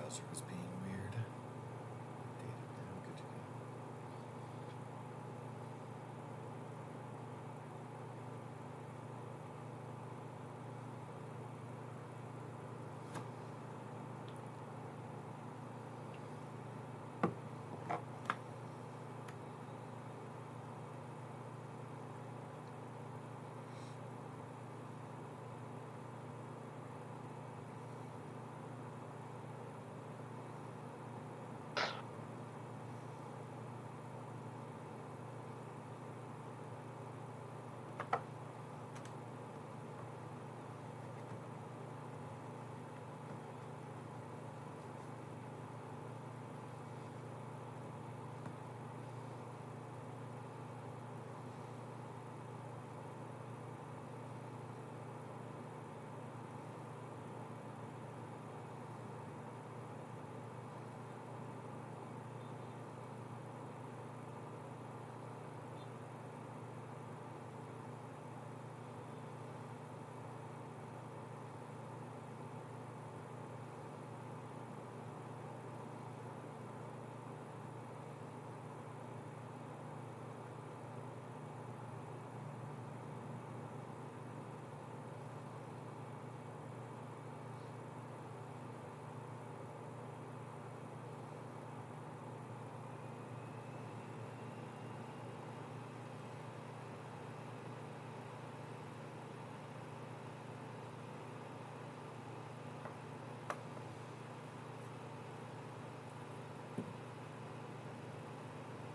browser was being weird. Dated now, good to go.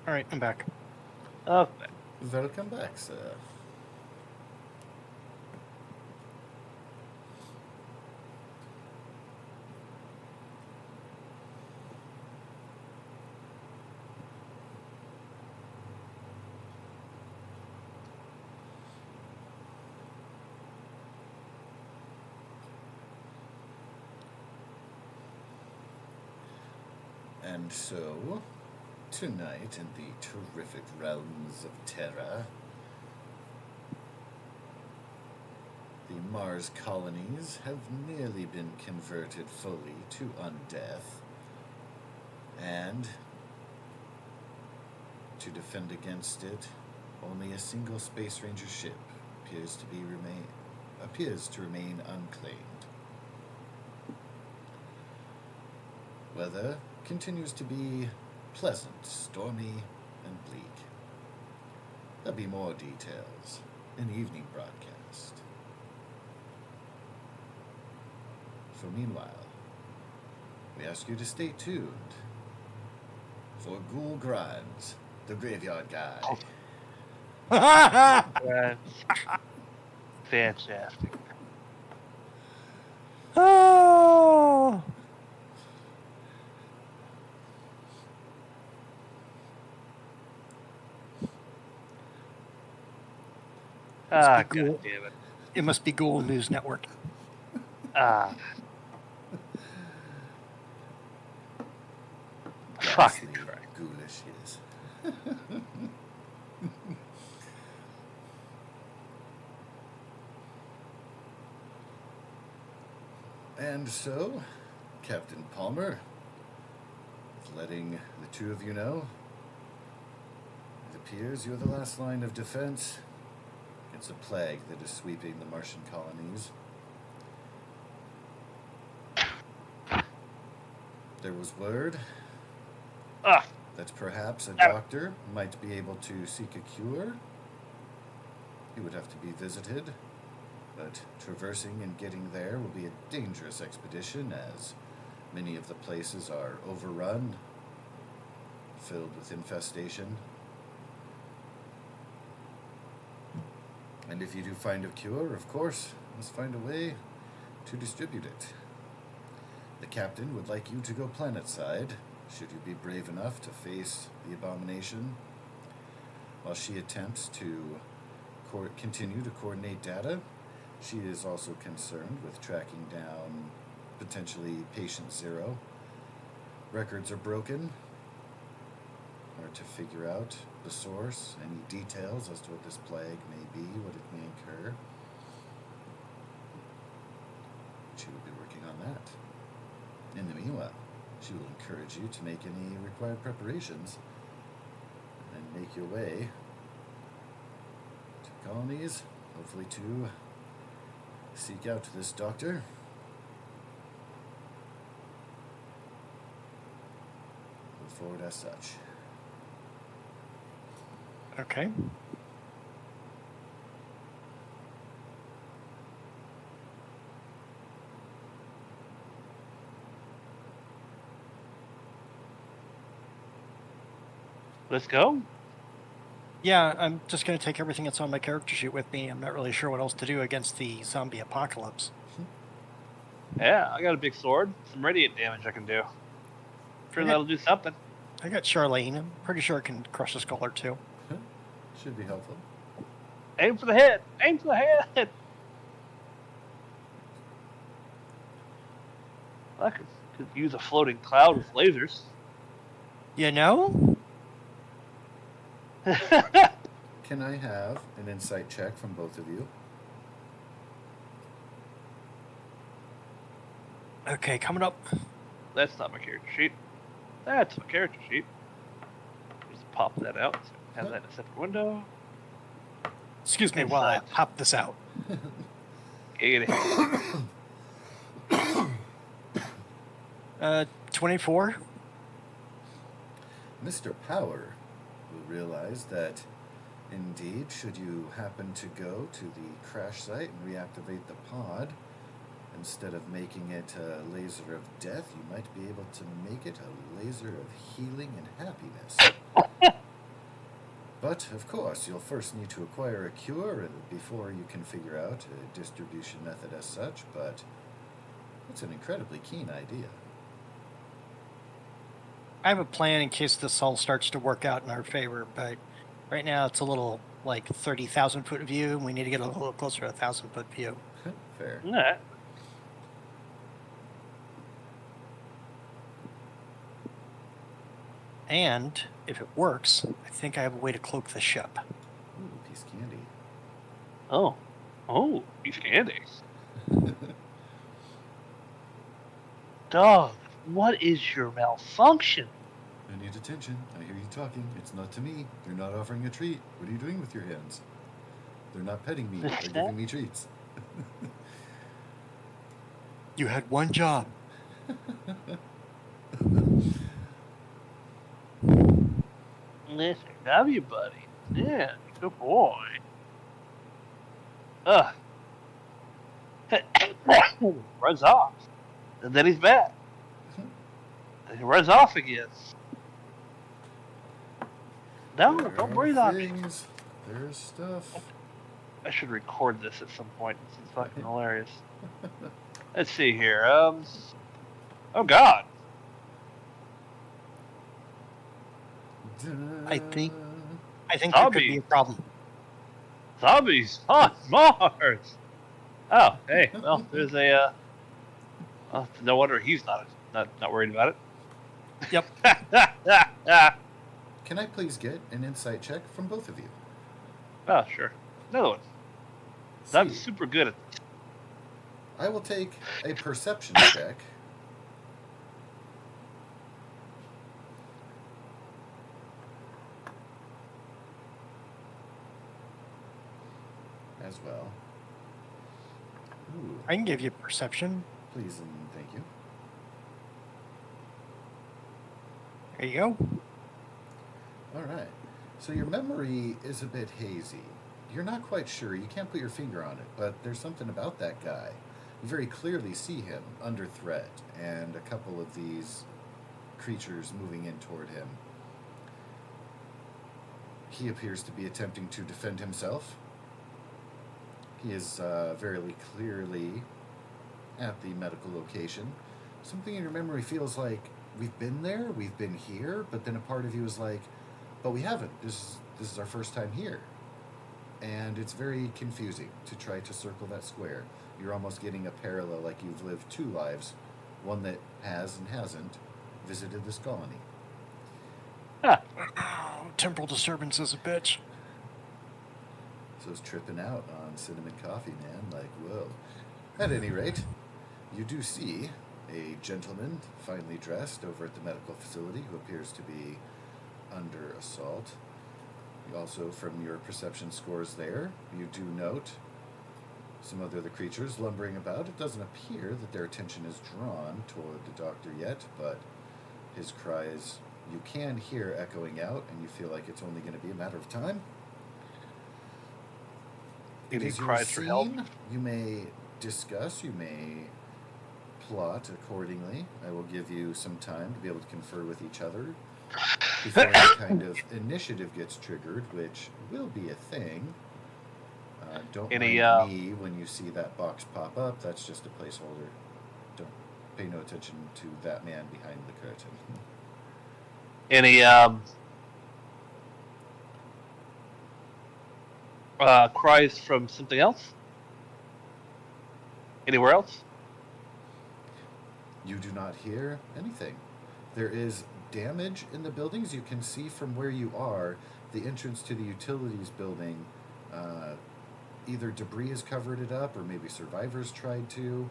All right, I'm back. Okay. Welcome back, sir. And so, tonight in the terrific realms of terror, the Mars colonies have nearly been converted fully to undeath, and to defend against it, only a single Space Ranger ship appears to remain unclaimed. Weather continues to be pleasant, stormy, and bleak. There'll be more details in the evening broadcast. For meanwhile, we ask you to stay tuned for Ghoul Grimes, the Graveyard Guide. That's fantastic. Oh! Ah, Must be God cool. damn it. It must be Ghoul News Network. Ah, Ghastly, fucking Christ. ghoulish, yes. And so, Captain Palmer is letting the two of you know it appears you're the last line of defense against a plague that is sweeping the Martian colonies. There was word Ah, that perhaps a damn it. doctor might be able to seek a cure. He would have to be visited, but traversing and getting there will be a dangerous expedition as many of the places are overrun, filled with infestation. And if you do find a cure, of course, you must find a way to distribute it. The captain would like you to go planetside, should you be brave enough to face the abomination, while she attempts to continue to coordinate data. She is also concerned with tracking down potentially patient zero. Records are broken, or to figure out the source, any details as to what this plague may be, what it may incur. She will be working on that. In the meanwhile, She will encourage you to make any required preparations and make your way to colonies, hopefully to seek out this doctor. Move forward as such. Okay. Let's go. Yeah, I'm just going to take everything that's on my character sheet with me. I'm not really sure what else to do against the zombie apocalypse. Yeah, I got a big sword. Some radiant damage I can do. Sure, Okay. that'll do something. I got Charlene. I'm pretty sure I can crush a skull or two. Should be helpful. Aim for the head. Aim for the head. I could use a floating cloud with lasers. You know? Can I have an insight check from both of you? Okay, coming up. That's not my character sheet. That's my character sheet. Just pop that out. Have that in a separate window. Excuse me while I Inside. pop this out. Giggity. 24. Mr. Power will realize that indeed, should you happen to go to the crash site and reactivate the pod, instead of making it a laser of death, you might be able to make it a laser of healing and happiness. But, of course, you'll first need to acquire a cure before you can figure out a distribution method as such, but it's an incredibly keen idea. I have a plan in case this all starts to work out in our favor, but right now it's a little like 30,000 foot view, and we need to get a little closer to 1,000 foot view. Fair. Alright. And if it works, I think I have a way to cloak the ship. Ooh, piece of candy. Oh. Oh, beef candy. Dog, what is your malfunction? I need attention. I hear you talking. It's not to me. You're not offering a treat. What are you doing with your hands? They're not petting me. They're giving me treats. You had one job. Listen, love you, buddy. Yeah, good boy. Ugh. Runs off. And then he's back. And he runs off again. No, There don't are breathe on me. things. There's stuff. I should record this at some point. This is fucking hilarious. Let's see here. Oh God. I think there could be a problem. Zombies on Mars. Oh, hey. Well, there's a. No wonder he's not worried about it. Yep. Can I please get an insight check from both of you? Oh, sure. Another one. I'm See, super good at this. I will take a perception check. As well. Ooh, I can give you perception. please and thank you. There you go. All right. So your memory is a bit hazy. You're not quite sure. You can't put your finger on it, but there's something about that guy. You very clearly see him under threat, and a couple of these creatures moving in toward him. He appears to be attempting to defend himself. He is very clearly at the medical location. Something in your memory feels like we've been there, we've been here, but then a part of you is like, but we haven't. This is our first time here. And it's very confusing to try to circle that square. You're almost getting a parallel, like you've lived two lives, one that has and hasn't visited this colony. Huh. Oh, temporal disturbance is a bitch. So it's tripping out on cinnamon coffee, man. Like, whoa. At any rate, you do see a gentleman, finely dressed, over at the medical facility who appears to be under assault. You also, from your perception scores there, you do note some other the creatures lumbering about. It doesn't appear that their attention is drawn toward the doctor yet, but his cries you can hear echoing out, and you feel like it's only going to be a matter of time. Any It is your cries for help? scene. You may discuss, you may plot accordingly. I will give you some time to be able to confer with each other before any kind of initiative gets triggered, which will be a thing. Don't mind me when you see that box pop up. That's just a placeholder. Don't pay no attention to that man behind the curtain. Any cries from something else? Anywhere else? You do not hear anything. There is damage in the buildings. You can see from where you are the entrance to the utilities building. Either debris has covered it up, or maybe survivors tried to.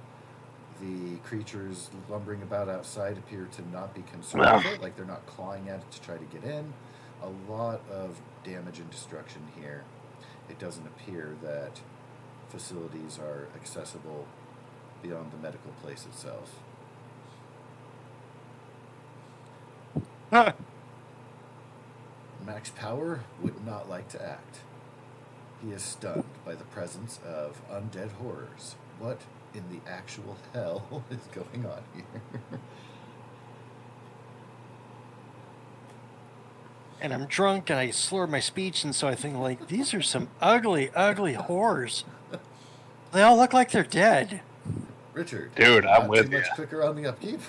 The creatures lumbering about outside appear to not be concerned with it, like they're not clawing at it to try to get in. A lot of damage and destruction here. It doesn't appear that facilities are accessible beyond the medical place itself. Max Power would not like to act. He is stunned by the presence of undead horrors. What in the actual hell is going on here? And I'm drunk and I slur my speech, and so I think, like, these are some ugly, ugly whores. They all look like they're dead. Richard, dude, I'm with too you. much quicker on the upkeep.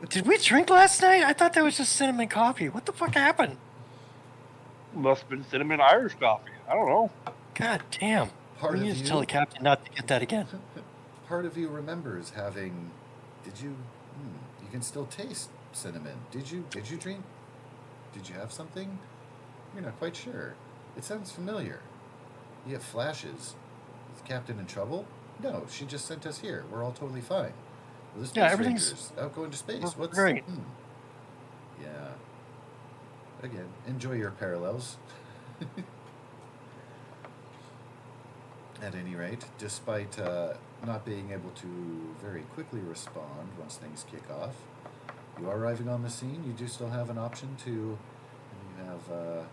Did we drink last night? I thought that was just cinnamon coffee. What the fuck happened? Must have been cinnamon Irish coffee. I don't know. God damn. Part We of need to you, tell the captain not to get that again. part of you remembers having. Did you? You can still taste cinnamon. Did you drink? Did you have something? You're not quite sure. It sounds familiar. You get flashes. Is the captain in trouble? No, she just sent us here. We're all totally fine. Well, the space everything's Rangers out going to space. What's great. Yeah. Again, enjoy your parallels. At any rate, despite not being able to very quickly respond once things kick off, you are arriving on the scene. You do still have an option to. You have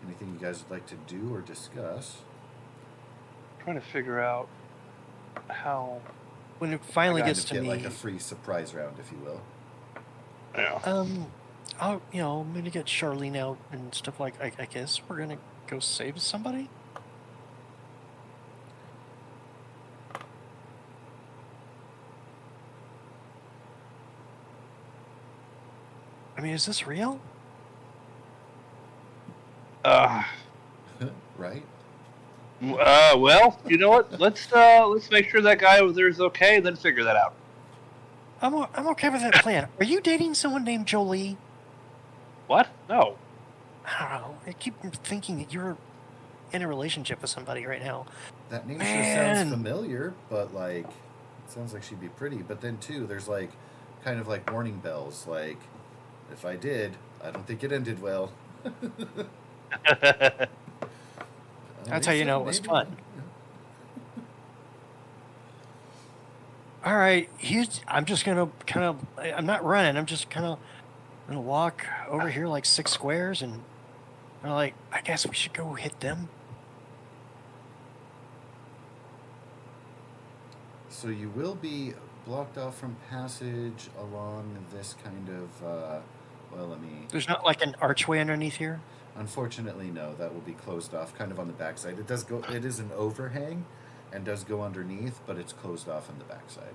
anything you guys would like to do or discuss? I'm trying to figure out how. When it finally Kind gets of to get me, like a free surprise round, if you will. Yeah. I'll, I'm gonna get Charlene out and stuff like. I guess we're gonna go save somebody. I mean, is this real? Right? Well, you know what? Let's make sure that guy over there is okay, and then figure that out. I'm okay with that plan. Are you dating someone named Jolie? What? No. I don't know. I keep thinking that you're in a relationship with somebody right now. That name sure sounds familiar, but like, it sounds like she'd be pretty. But then too, there's like, kind of like warning bells. Like, if I did, I don't think it ended well. That's how you know it was fun. All right, I'm just gonna I'm not running. I'm just gonna walk over here like 6 squares, and I'm like, I guess we should go hit them. So you will be blocked off from passage along this kind of. There's not like an archway underneath here. Unfortunately, no. That will be closed off, kind of on the backside. It does go. It is an overhang, and does go underneath, but it's closed off on the backside.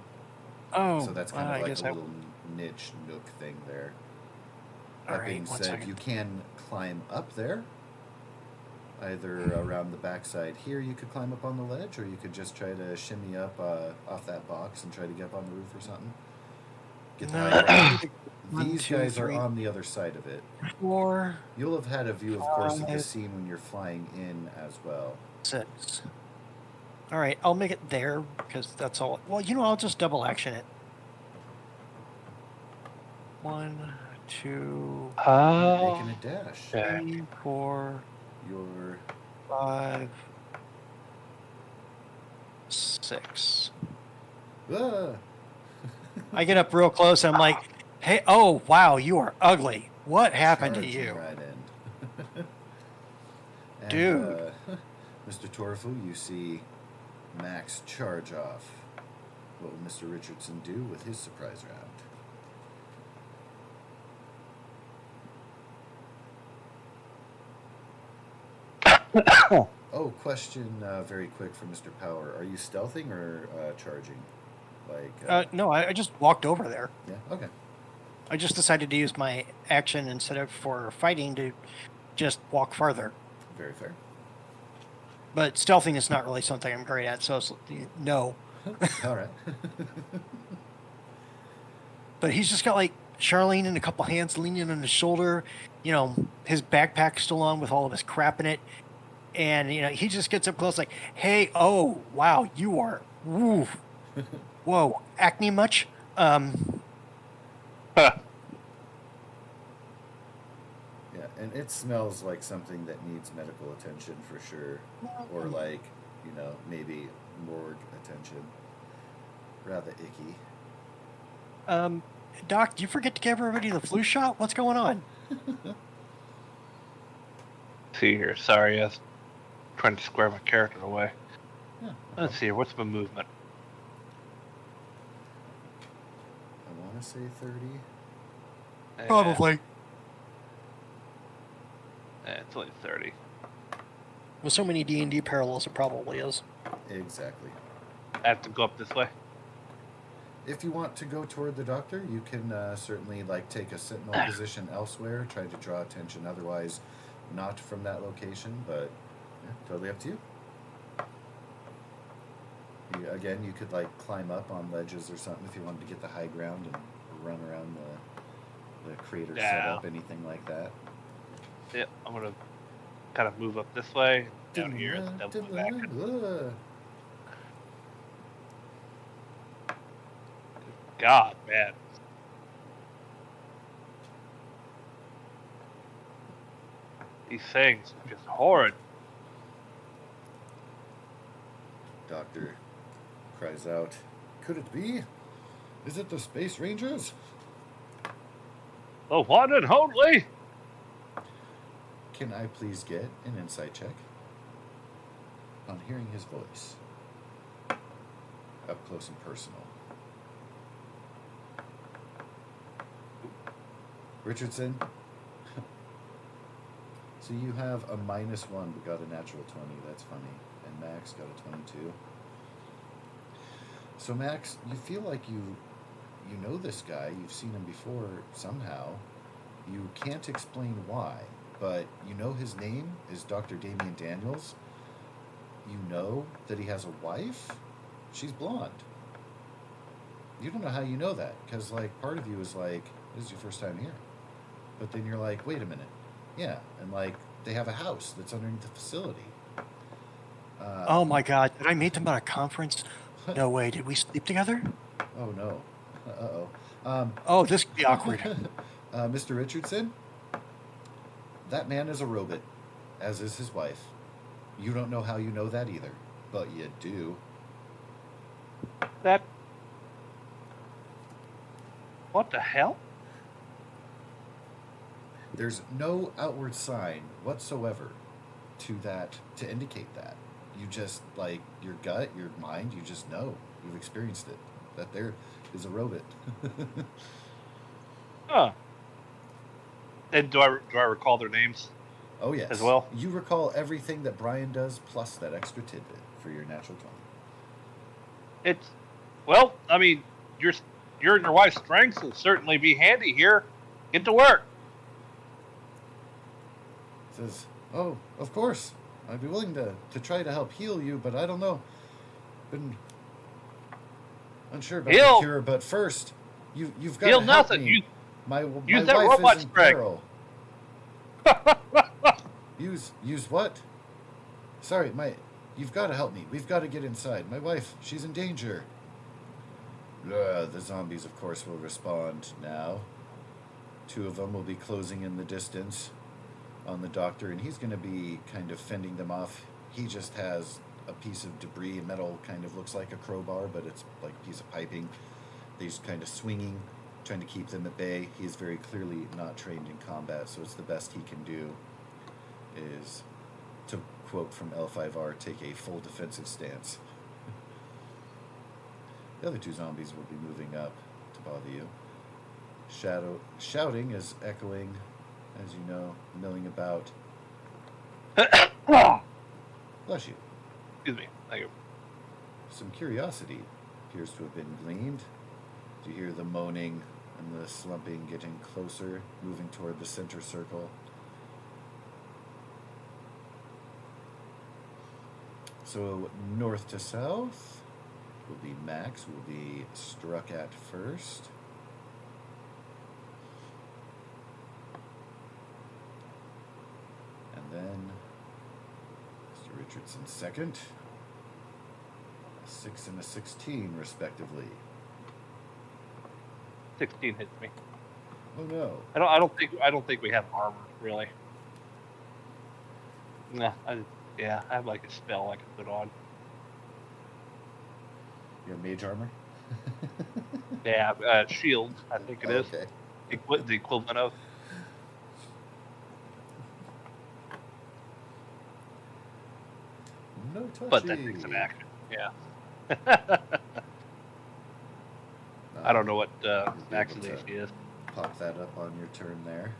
Oh, so that's kind of like a little niche nook thing there. That being said, you can climb up there. Either around the backside here, you could climb up on the ledge, or you could just try to shimmy up off that box and try to get up on the roof or something. Get the high ground. These guys are on the other side of it. 4. You'll have had a view, of course, of the scene when you're flying in as well. 6. All right, I'll make it there because that's all. Well, I'll just double action it. 1, 2, Making a dash. Yeah. 3, 4, Your 5, 6. ah, I get up real close and I'm like, hey, oh, wow, you are ugly. What happened to charging you? right in. And, Dude. Mr. Torfu, you see Max charge off. What will Mr. Richardson do with his surprise round? Oh, question very quick for Mr. Power. Are you stealthing or charging? No, I just walked over there. Yeah, okay. I just decided to use my action instead of for fighting to just walk farther. Very fair. But stealthing is not really something I'm great at, so no. All right. But he's just got like Charlene and a couple hands leaning on his shoulder. His backpack's still on with all of his crap in it. And, he just gets up close like, hey, oh, wow, you are, woo, whoa, acne much? Yeah, and it smells like something that needs medical attention for sure. Or maybe morgue attention. Rather icky. Doc, do you forget to give everybody the flu shot? What's going on? See here, sorry, I was trying to square my character away. Yeah. Let's see here, what's my movement? I want to say 30. Probably. It's only 30. With so many D&D parallels, it probably is. Exactly. I have to go up this way. If you want to go toward the doctor, you can certainly take a sentinel position elsewhere, try to draw attention otherwise not from that location, but yeah, totally up to you. You could climb up on ledges or something if you wanted to get the high ground and run around the crater setup, anything like that. Yeah, I'm gonna kind of move up this way. Down here is double back. God, man. These things are just horrid. Doctor cries out, "Could it be? Is it the Space Rangers?" The one and only. Can I please get an insight check on hearing his voice? Up close and personal. Richardson, so you have a -1 but got a natural 20. That's funny. And Max got a 22. So Max, you feel like you know this guy. You've seen him before somehow. You can't explain why, but you know his name is Dr. Damian Daniels. You know that he has a wife. She's blonde. You don't know how you know that, because part of you is this is your first time here. But then you're like, wait a minute. Yeah, and they have a house that's underneath the facility. Oh my God, did I meet them at a conference? No way, did we sleep together? Oh no. Uh-oh. Oh, this could be awkward. Mr. Richardson, that man is a robot, as is his wife. You don't know how you know that either, but you do. That... What the hell? There's no outward sign whatsoever to indicate that. You just, your gut, your mind, you just know. You've experienced it. That there is a robot. Huh. And do I recall their names? Oh, yes. As well? You recall everything that Brian does, plus that extra tidbit for your natural 20. Well, I mean, your and your wife's strengths will certainly be handy here. Get to work. Says, oh, of course. I'd be willing to try to help heal you, but I don't know. Been unsure about the cure, but first, you've got to help nothing. me. My use that wife robot is in strength. peril. Use what? Sorry, You've got to help me. We've got to get inside. My wife, she's in danger. The zombies, of course, will respond now. 2 of them will be closing in the distance on the doctor, and he's going to be kind of fending them off. He just has a piece of debris, metal, kind of looks like a crowbar, but it's like a piece of piping. He's kind of swinging, trying to keep them at bay. He's very clearly not trained in combat, so it's the best he can do is, to quote from L5R, take a full defensive stance. The other 2 zombies will be moving up to bother you. Shouting is echoing, as you know, milling about. Bless you. Excuse me. Thank you. Some curiosity appears to have been gleaned. Do you hear the moaning and the slumping getting closer, moving toward the center circle? So north to south will be Max, will be struck at first. And then Mr. Richardson second. A 6 and a 16, respectively. 16 hits me. Oh no. I don't think we have armor really. Nah, I have like a spell I can put on. You have mage armor? Yeah, shield, I think it is. Okay. The equivalent of. No touchy. But that takes an action. Yeah. I don't know what Max's AC is. Pop that up on your turn there.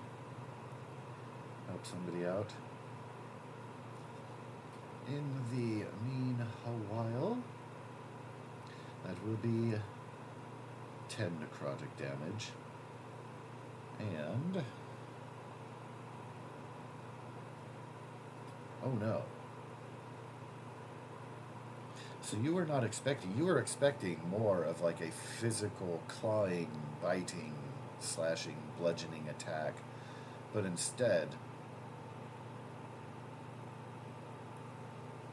Help somebody out. In the meanwhile, that will be 10 necrotic damage. And... oh no. So you were not expecting, you were expecting more of like a physical clawing, biting, slashing, bludgeoning attack. But instead,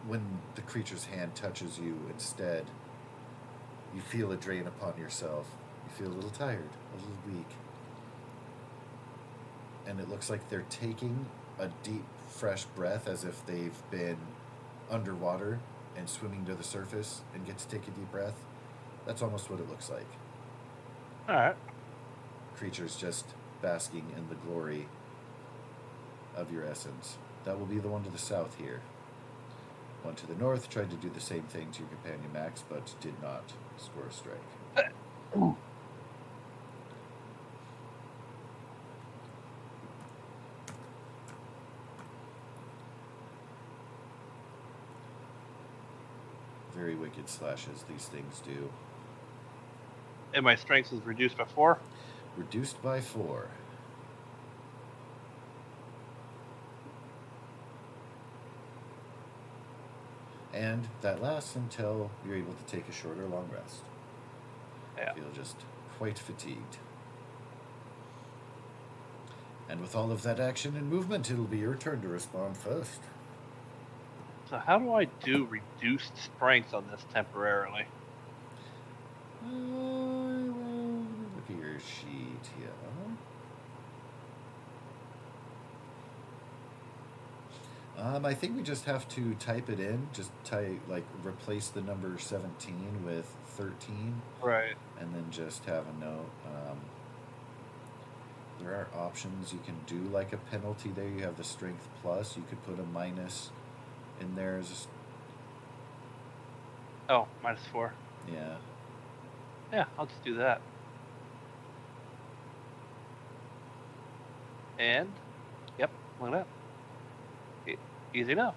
when the creature's hand touches you, instead, you feel a drain upon yourself. You feel a little tired, a little weak. And it looks like they're taking a deep, fresh breath as if they've been underwater and swimming to the surface and get to take a deep breath. That's almost what it looks like. Alright. Creatures just basking in the glory of your essence. That will be the one to the south here. One to the north tried to do the same thing to your companion Max, but did not score a strike. Very wicked slashes these things do. And my strength is reduced by 4? Reduced by 4. And that lasts until you're able to take a short or long rest. Yeah. Feel just quite fatigued. And with all of that action and movement, it'll be your turn to respond first. So how do I do reduced strength on this temporarily? Well, look at your sheet here. I think we just have to type it in. Just replace the number 17 with 13. Right. And then just have a note. There are options. You can do like a penalty there. You have the strength plus. You could put a minus in there as Oh, minus 4. yeah. Yeah, I'll just do that. And, yep, look at that. Easy enough.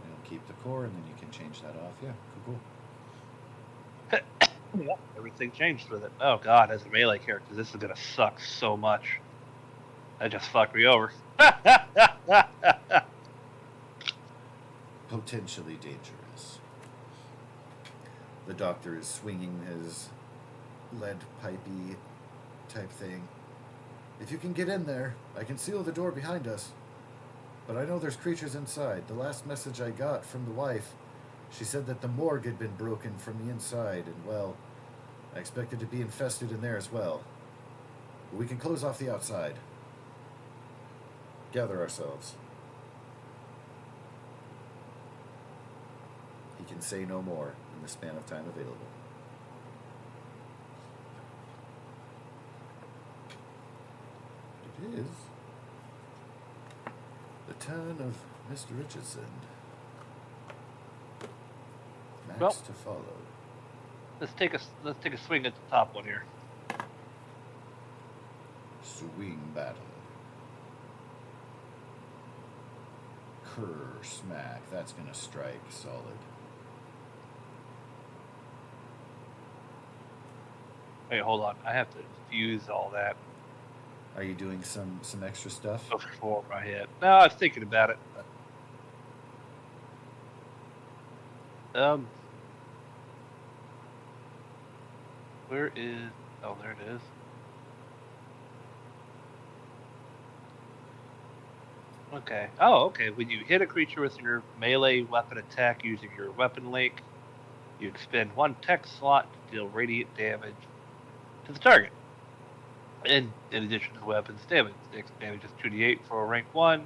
And you'll keep the core, and then you can change that off. Yeah, cool. Yeah, everything changed with it. Oh god, as a melee character, this is gonna suck so much. That just fucked me over. Potentially dangerous. The doctor is swinging his lead pipey type thing. If you can get in there, I can seal the door behind us. But I know there's creatures inside. The last message I got from the wife, she said that the morgue had been broken from the inside, and well, I expected to be infested in there as well. But we can close off the outside. Gather ourselves. He can say no more in the span of time available. It is the turn of Mr. Richardson. Max Well, to follow. let's take a swing at the top one here. Swing battle. Kerr smack. That's gonna strike solid. Wait, hold on. I have to fuse all that Are you doing some extra stuff? before I hit. No, I was thinking about it. But, where is? Oh, there it is. Okay. Oh, okay. When you hit a creature with your melee weapon attack using your weapon link, you expend 1 tech slot to deal radiant damage to the target. In addition to the weapon's damage, the damage is 2d8 for a rank 1,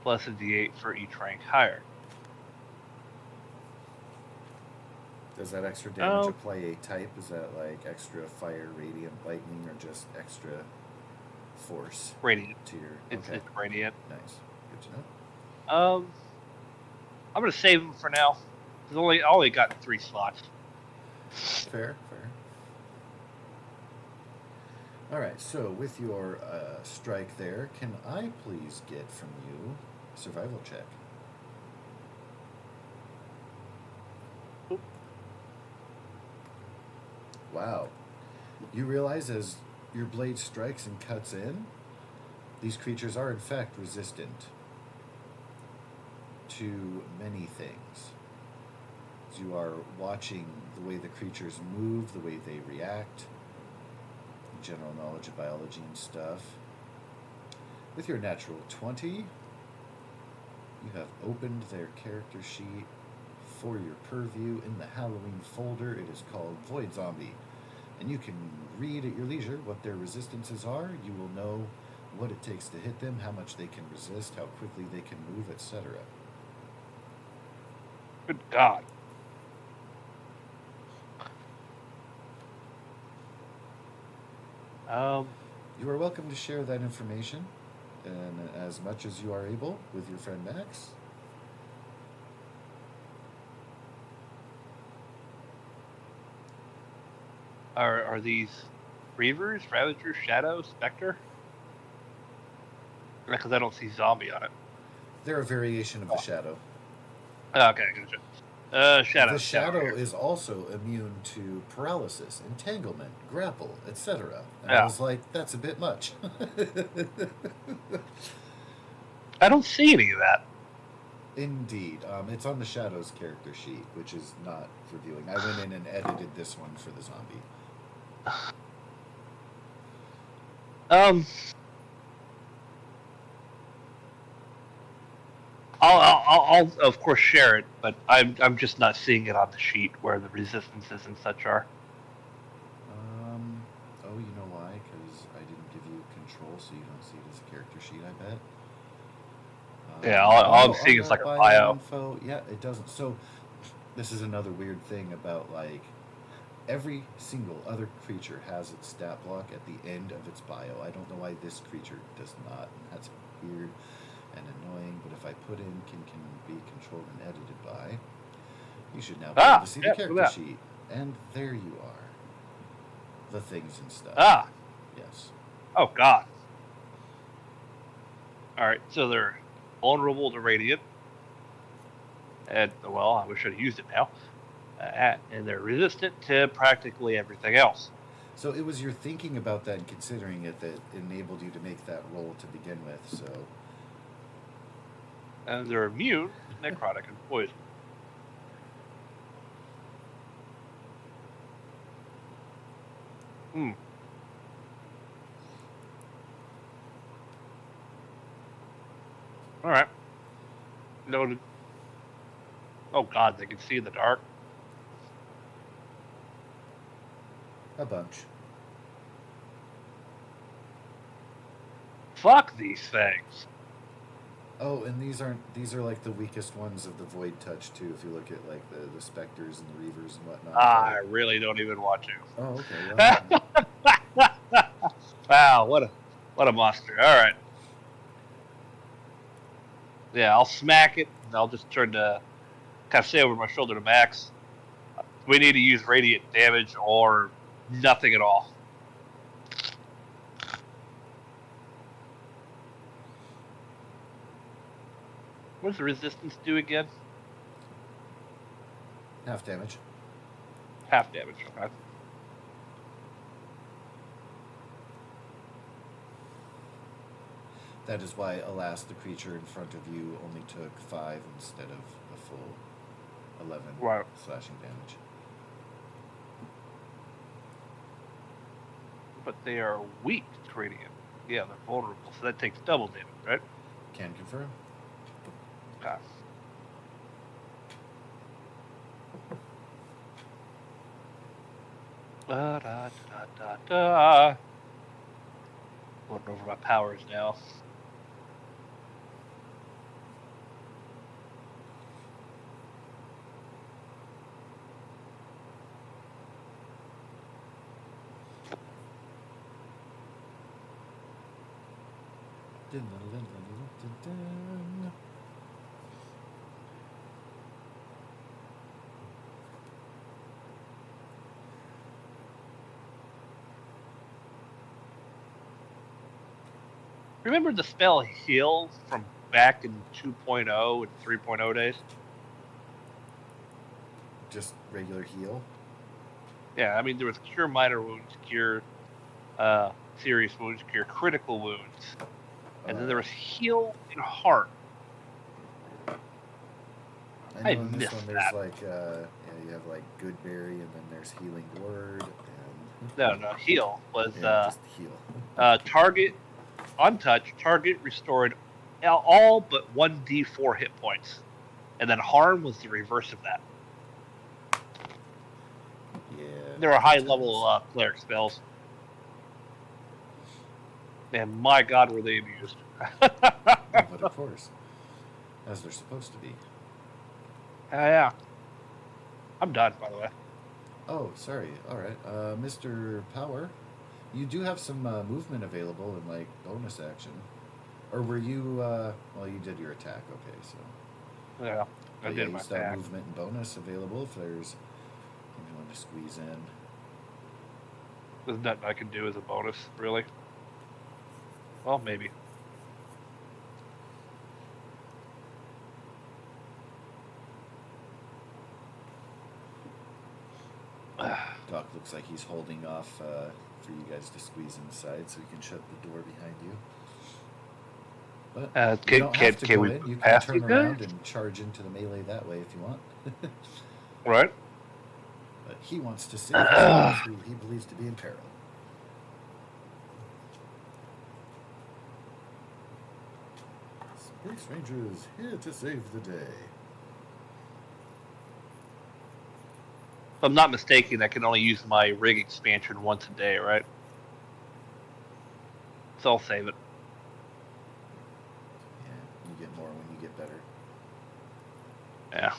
plus a d8 for each rank higher. Does that extra damage apply a type? Is that like extra fire, radiant, lightning, or just extra force? Radiant. To your It's okay. radiant. Nice. Good to know. I'm gonna save them for now. Cause I only got 3 slots. Fair. All right. So with your strike there, can I please get from you a survival check? Oop. Wow. You realize as your blade strikes and cuts in, these creatures are in fact resistant to many things. As you are watching the way the creatures move, the way they react, general knowledge of biology and stuff. With your natural 20, you have opened their character sheet for your purview in the Halloween folder. It is called Void Zombie. And you can read at your leisure what their resistances are. You will know what it takes to hit them, how much they can resist, how quickly they can move, etc. Good God. You are welcome to share that information, and as much as you are able, with your friend Max. Are these Reavers, Ravagers, Shadow, Spectre? Because I don't see zombie on it. They're a variation of the Shadow. Okay, gotcha. Shadow. The Shadow is also immune to paralysis, entanglement, grapple, etc. And I was like, that's a bit much. I don't see any of that. Indeed. It's on the Shadow's character sheet, which is not reviewing. I went in and edited this one for the zombie. I'll of course share it, but I'm just not seeing it on the sheet where the resistances and such are. Oh, you know why? Because I didn't give you control, so you don't see it as a character sheet, I bet. Yeah, all I'm seeing is like a bio. Info. Yeah, it doesn't. So this is another weird thing about like every single other creature has its stat block at the end of its bio. I don't know why this creature does not, and that's weird and annoying. But if I put in can be controlled and edited by, you should now be able to see the character sheet. And there you are. The things and stuff. Yes. Oh God. All right, so they're vulnerable to radiant, and well, I wish I'd used it now. And they're resistant to practically everything else. So it was your thinking about that and considering it that enabled you to make that roll to begin with. So. And they're immune to necrotic and poison. All right. Noted. Oh God, they can see in the dark. A bunch. Fuck these things. Oh, and these are like the weakest ones of the void touch too. If you look at like the specters and the reavers and whatnot. I really don't even want to. Oh, okay. Well, Wow, what a monster. All right. Yeah, I'll smack it, and I'll just turn to kind of say over my shoulder to Max. We need to use radiant damage or nothing at all. What does the resistance do again? half damage. Half damage. Okay. That is why, alas, the creature in front of you only took 5 instead of a full 11 Right. slashing damage. But they are weak to radiant. Yeah, they're vulnerable, so that takes double damage, right? Can confirm. Okay. Da, da, da, da, da. Going over my powers now. Dun, dun, dun, dun, dun, dun. Remember the spell Heal from back in 2.0 and 3.0 days? Just regular heal. Yeah, I mean, there was Cure Minor Wounds, Cure Serious Wounds, Cure Critical Wounds. And then there was Heal in Heart. I I know in this missed one there's that. like, you have like Goodberry, and then there's Healing Word, and No, Heal was just heal. target, untouched, target restored all but 1d4 hit points. And then Harm was the reverse of that. Yeah. There were high level cleric spells. And my God, were they abused. But of course, as they're supposed to be. Yeah. I'm done, by the way. Oh, sorry. All right, Mr. Power, you do have some movement available in like bonus action, or were you? Well, you did your attack. Okay, so Yeah, I yeah, did you my still have attack. movement and bonus available if there's if you want to squeeze in. There's nothing I can do as a bonus, really. Well, maybe. Doc looks like he's holding off for you guys to squeeze inside so he can shut the door behind you. But you don't have to go in. You can pass turn these around guys? and charge into the melee that way if you want. Right? But he wants to save his life, who he believes to be in peril. Space Rangers here to save the day. If I'm not mistaken, I can only use my rig expansion once a day, right? So I'll save it. Yeah, you get more when you get better. Yeah.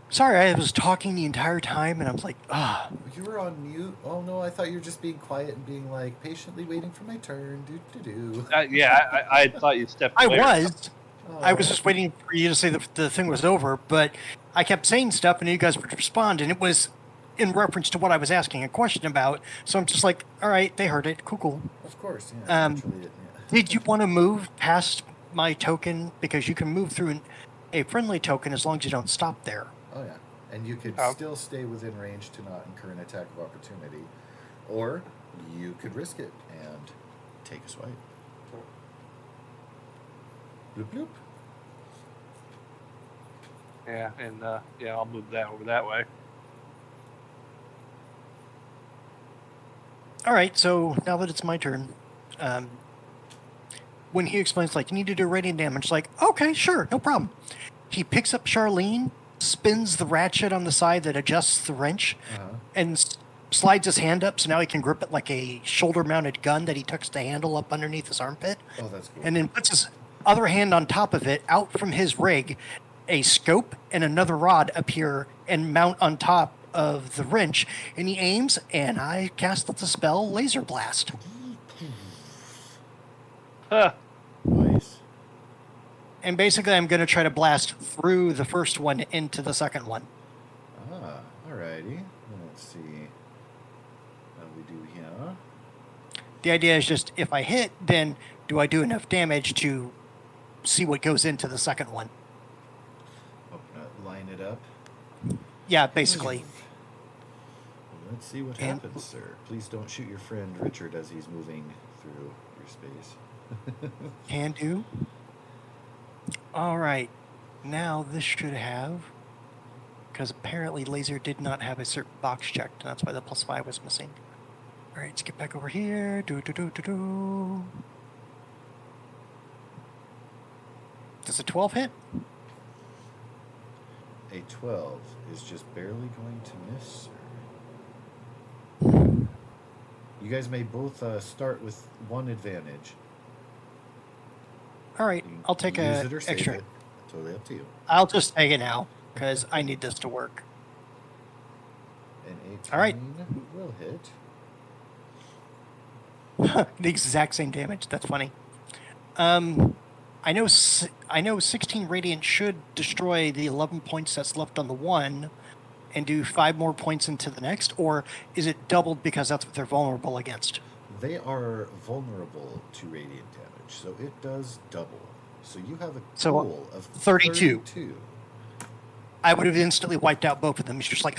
Sorry, I was talking the entire time, and I was like, ah. You were on mute. Oh no, I thought you were just being quiet and being like patiently waiting for my turn. Do do do. I thought you stepped I away. was. Oh. I was just waiting for you to say the thing was over, but I kept saying stuff, and you guys would respond, and it was in reference to what I was asking a question about. So I'm just like, all right, they heard it. Cool. Of course, yeah. Um, Naturally, yeah. Did you want to move past my token? Because you can move through a friendly token as long as you don't stop there. Oh, yeah. And you could still stay within range to not incur an attack of opportunity. Or you could risk it and take a swipe. Bloop, bloop. Yeah, and I'll move that over that way. All right, so now that it's my turn, when he explains, like, you need to do radiant damage, like, okay, sure, no problem. He picks up Charlene, spins the ratchet on the side that adjusts the wrench, and slides his hand up so now he can grip it like a shoulder-mounted gun that he tucks the handle up underneath his armpit. Oh, that's cool. And then puts his other hand on top of it. Out from his rig, a scope and another rod appear and mount on top of the wrench, and he aims, and I cast the spell Laser Blast. Nice. And basically, I'm going to try to blast through the first one into the second one. Ah, alrighty. Let's see how we do here. The idea is just, if I hit, then do I do enough damage to see what goes into the second one? Line it up. Yeah, basically. Let's see what happens, sir. Please don't shoot your friend Richard as he's moving through your space. Can do. All right. Now this should have, because apparently Laser did not have a certain box checked, and that's why the +5 was missing. All right, let's get back over here. Does a 12 hit? A 12 is just barely going to miss, sir. You guys may both start with one advantage. All right, I'll take Use a it or save extra. it. Totally up to you. I'll just take it now because I need this to work. An 18 All right. will hit. The exact same damage. That's funny. I know 16 radiant should destroy the 11 points that's left on the one, and do 5 more points into the next, or is it doubled because that's what they're vulnerable against? They are vulnerable to radiant damage, so it does double. So you have a pool of 32. I would have instantly wiped out both of them. It's just like...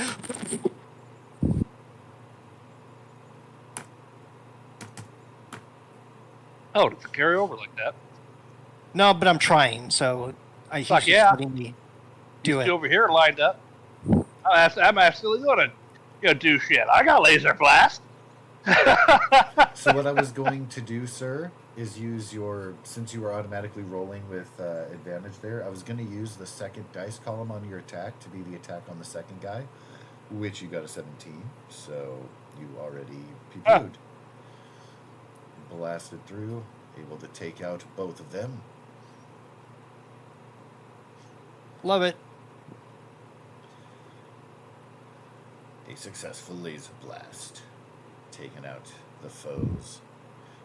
Oh, does it carry over like that? No, but I'm trying, so he's just letting me do it. Over here lined up. I'm absolutely going to do shit. I got Laser Blast. So what I was going to do, sir, is use since you were automatically rolling with advantage there, I was going to use the second dice column on your attack to be the attack on the second guy, which you got a 17, so you already PP'd. Blasted through, able to take out both of them. Love it. A successful laser blast, taking out the foes.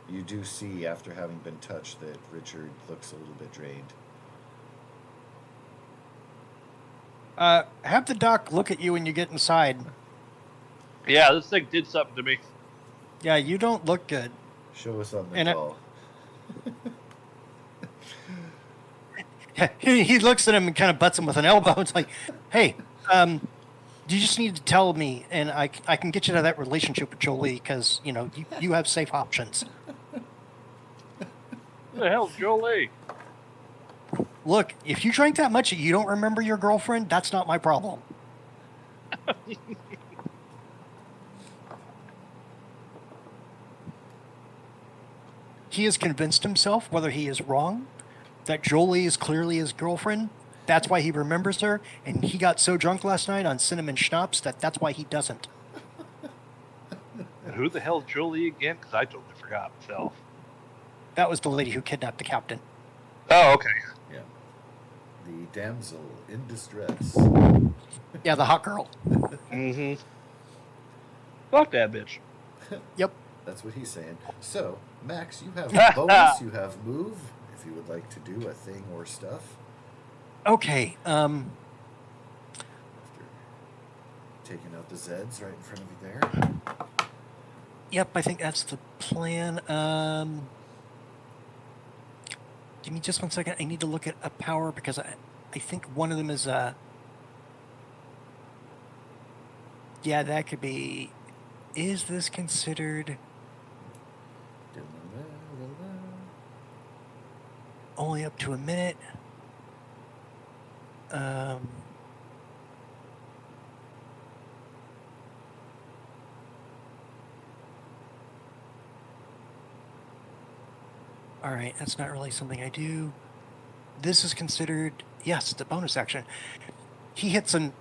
You do see, after having been touched, that Richard looks a little bit drained. Have the doc look at you when you get inside. Yeah, this thing did something to me. Yeah, you don't look good. Show us on the doll. He looks at him and kind of butts him with an elbow. It's like, hey, you just need to tell me, and I can get you to that relationship with Jolie because, you have safe options. Who the hell's Jolie? Look, if you drank that much and you don't remember your girlfriend, that's not my problem. He has convinced himself, whether he is wrong, that Jolie is clearly his girlfriend. That's why he remembers her, and he got so drunk last night on cinnamon schnapps that's why he doesn't. And who the hell's Jolie again? Because I totally forgot myself. That was the lady who kidnapped the captain. Oh, okay. Yeah. The damsel in distress. Yeah, the hot girl. Mm-hmm. Fuck that bitch. Yep. That's what he's saying. So, Max, you have bonus, you have move, if you would like to do a thing or stuff. Okay. After taking out the Zeds right in front of you there. Yep, I think that's the plan. Give me just 1 second. I need to look at a power because I think one of them is yeah, that could be. Is this considered only up to a minute? All right, that's not really something I do. This is considered, yes, it's a bonus action. He hits an,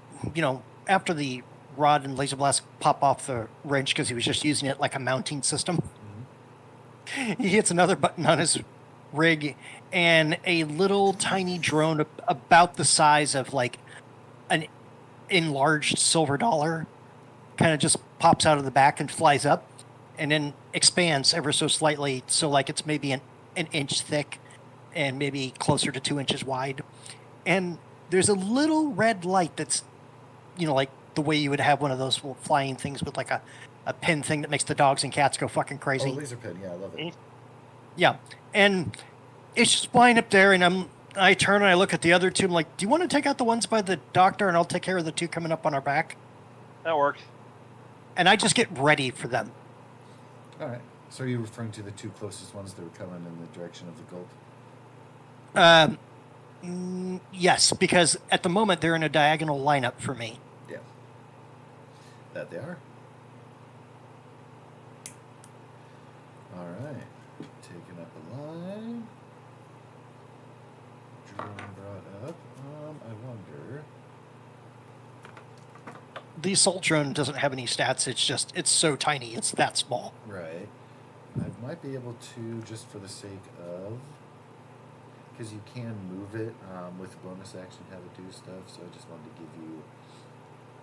after the rod and laser blast pop off the wrench because he was just using it like a mounting system. He hits another button on his rig, and a little tiny drone about the size of like an enlarged silver dollar kind of just pops out of the back and flies up and then expands ever so slightly. So like it's maybe an inch thick and maybe closer to 2 inches wide. And there's a little red light that's, like the way you would have one of those flying things with like a pin thing that makes the dogs and cats go fucking crazy. Oh, laser pin. Yeah, I love it. Yeah. And it's just flying up there, and I turn and I look at the other two. I'm like, do you want to take out the ones by the doctor, and I'll take care of the two coming up on our back? That works. And I just get ready for them. All right. So are you referring to the two closest ones that were coming in the direction of the gold? Yes, because at the moment they're in a diagonal lineup for me. Yeah. That they are. All right. Taking up a line. Drone brought up. I wonder. The assault drone doesn't have any stats. It's so tiny. It's that small. Right. I might be able to, just for the sake of, because you can move it with bonus action, have it do stuff. So I just wanted to give you.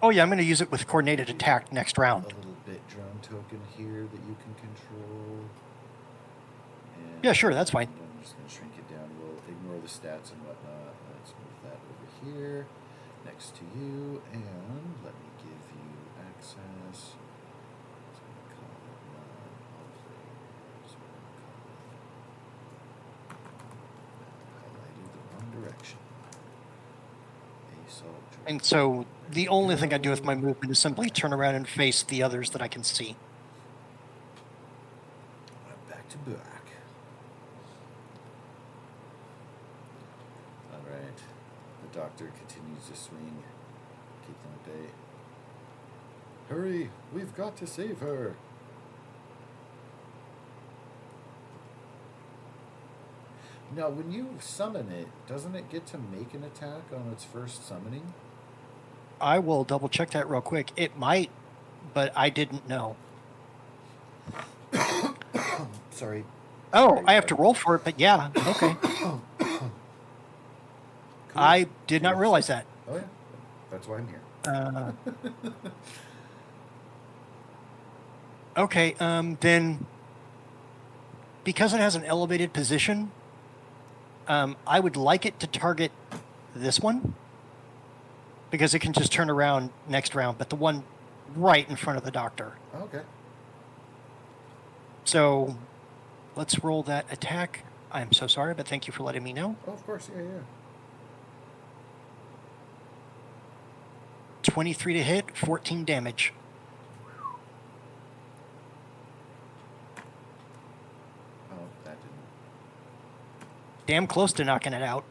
Oh yeah, I'm going to use it with coordinated attack next round. A little bit drone token here that you can control. And yeah, sure, that's fine. I'm just going to shrink it down. We'll ignore the stats and whatnot. Let's move that over here, next to you, and let me give you access. So I'm going to call it all players. Highlighted the wrong direction. Assault. And so the only thing I do with my movement is simply turn around and face the others that I can see. Back to back. All right. The doctor continues to swing. Keep them at bay. Hurry! We've got to save her! Now, when you summon it, doesn't it get to make an attack on its first summoning? I will double check that real quick. It might, but I didn't know. Sorry. Oh, I have to roll for it, but yeah, okay. Cool. I did not realize that. Oh, yeah. That's why I'm here. Okay, then because it has an elevated position, I would like it to target this one because it can just turn around next round, but the one right in front of the doctor. Okay. So let's roll that attack. I'm so sorry, but thank you for letting me know. Oh, of course. Yeah. 23 to hit, 14 damage. Oh, that didn't. Damn close to knocking it out.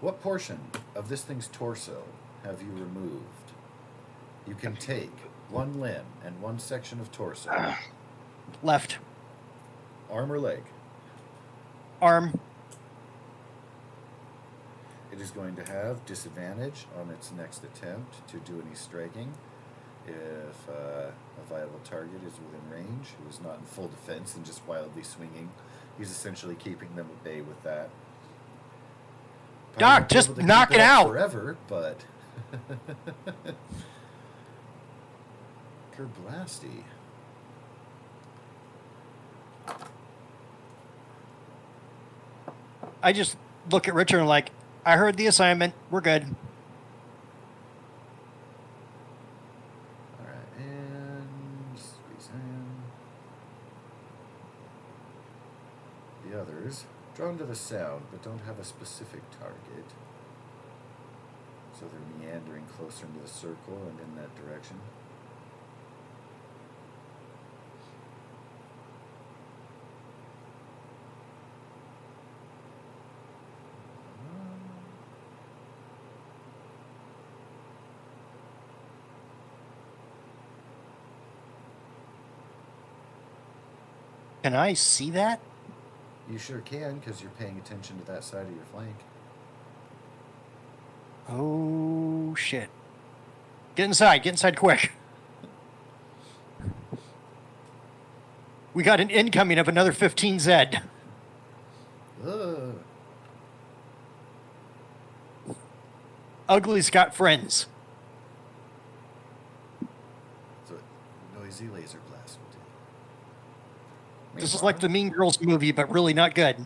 What portion of this thing's torso have you removed? You can take one limb and one section of torso. Left. Arm or leg? Arm. It is going to have disadvantage on its next attempt to do any striking. If a viable target is within range, who is not in full defense and just wildly swinging, he's essentially keeping them at bay with that. Doc, just knock it out forever, but Kerblasty. I just look at Richard and like, I heard the assignment. We're good. All right, and squeeze in. The others Drawn to the sound, but don't have a specific target. So they're meandering closer into the circle and in that direction. Can I see that? You sure can, because you're paying attention to that side of your flank. Oh, shit. Get inside quick. We got an incoming of another 15Z. Ugh. Ugly's got friends. So noisy laser blast will do. This is like the Mean Girls movie, but really not good.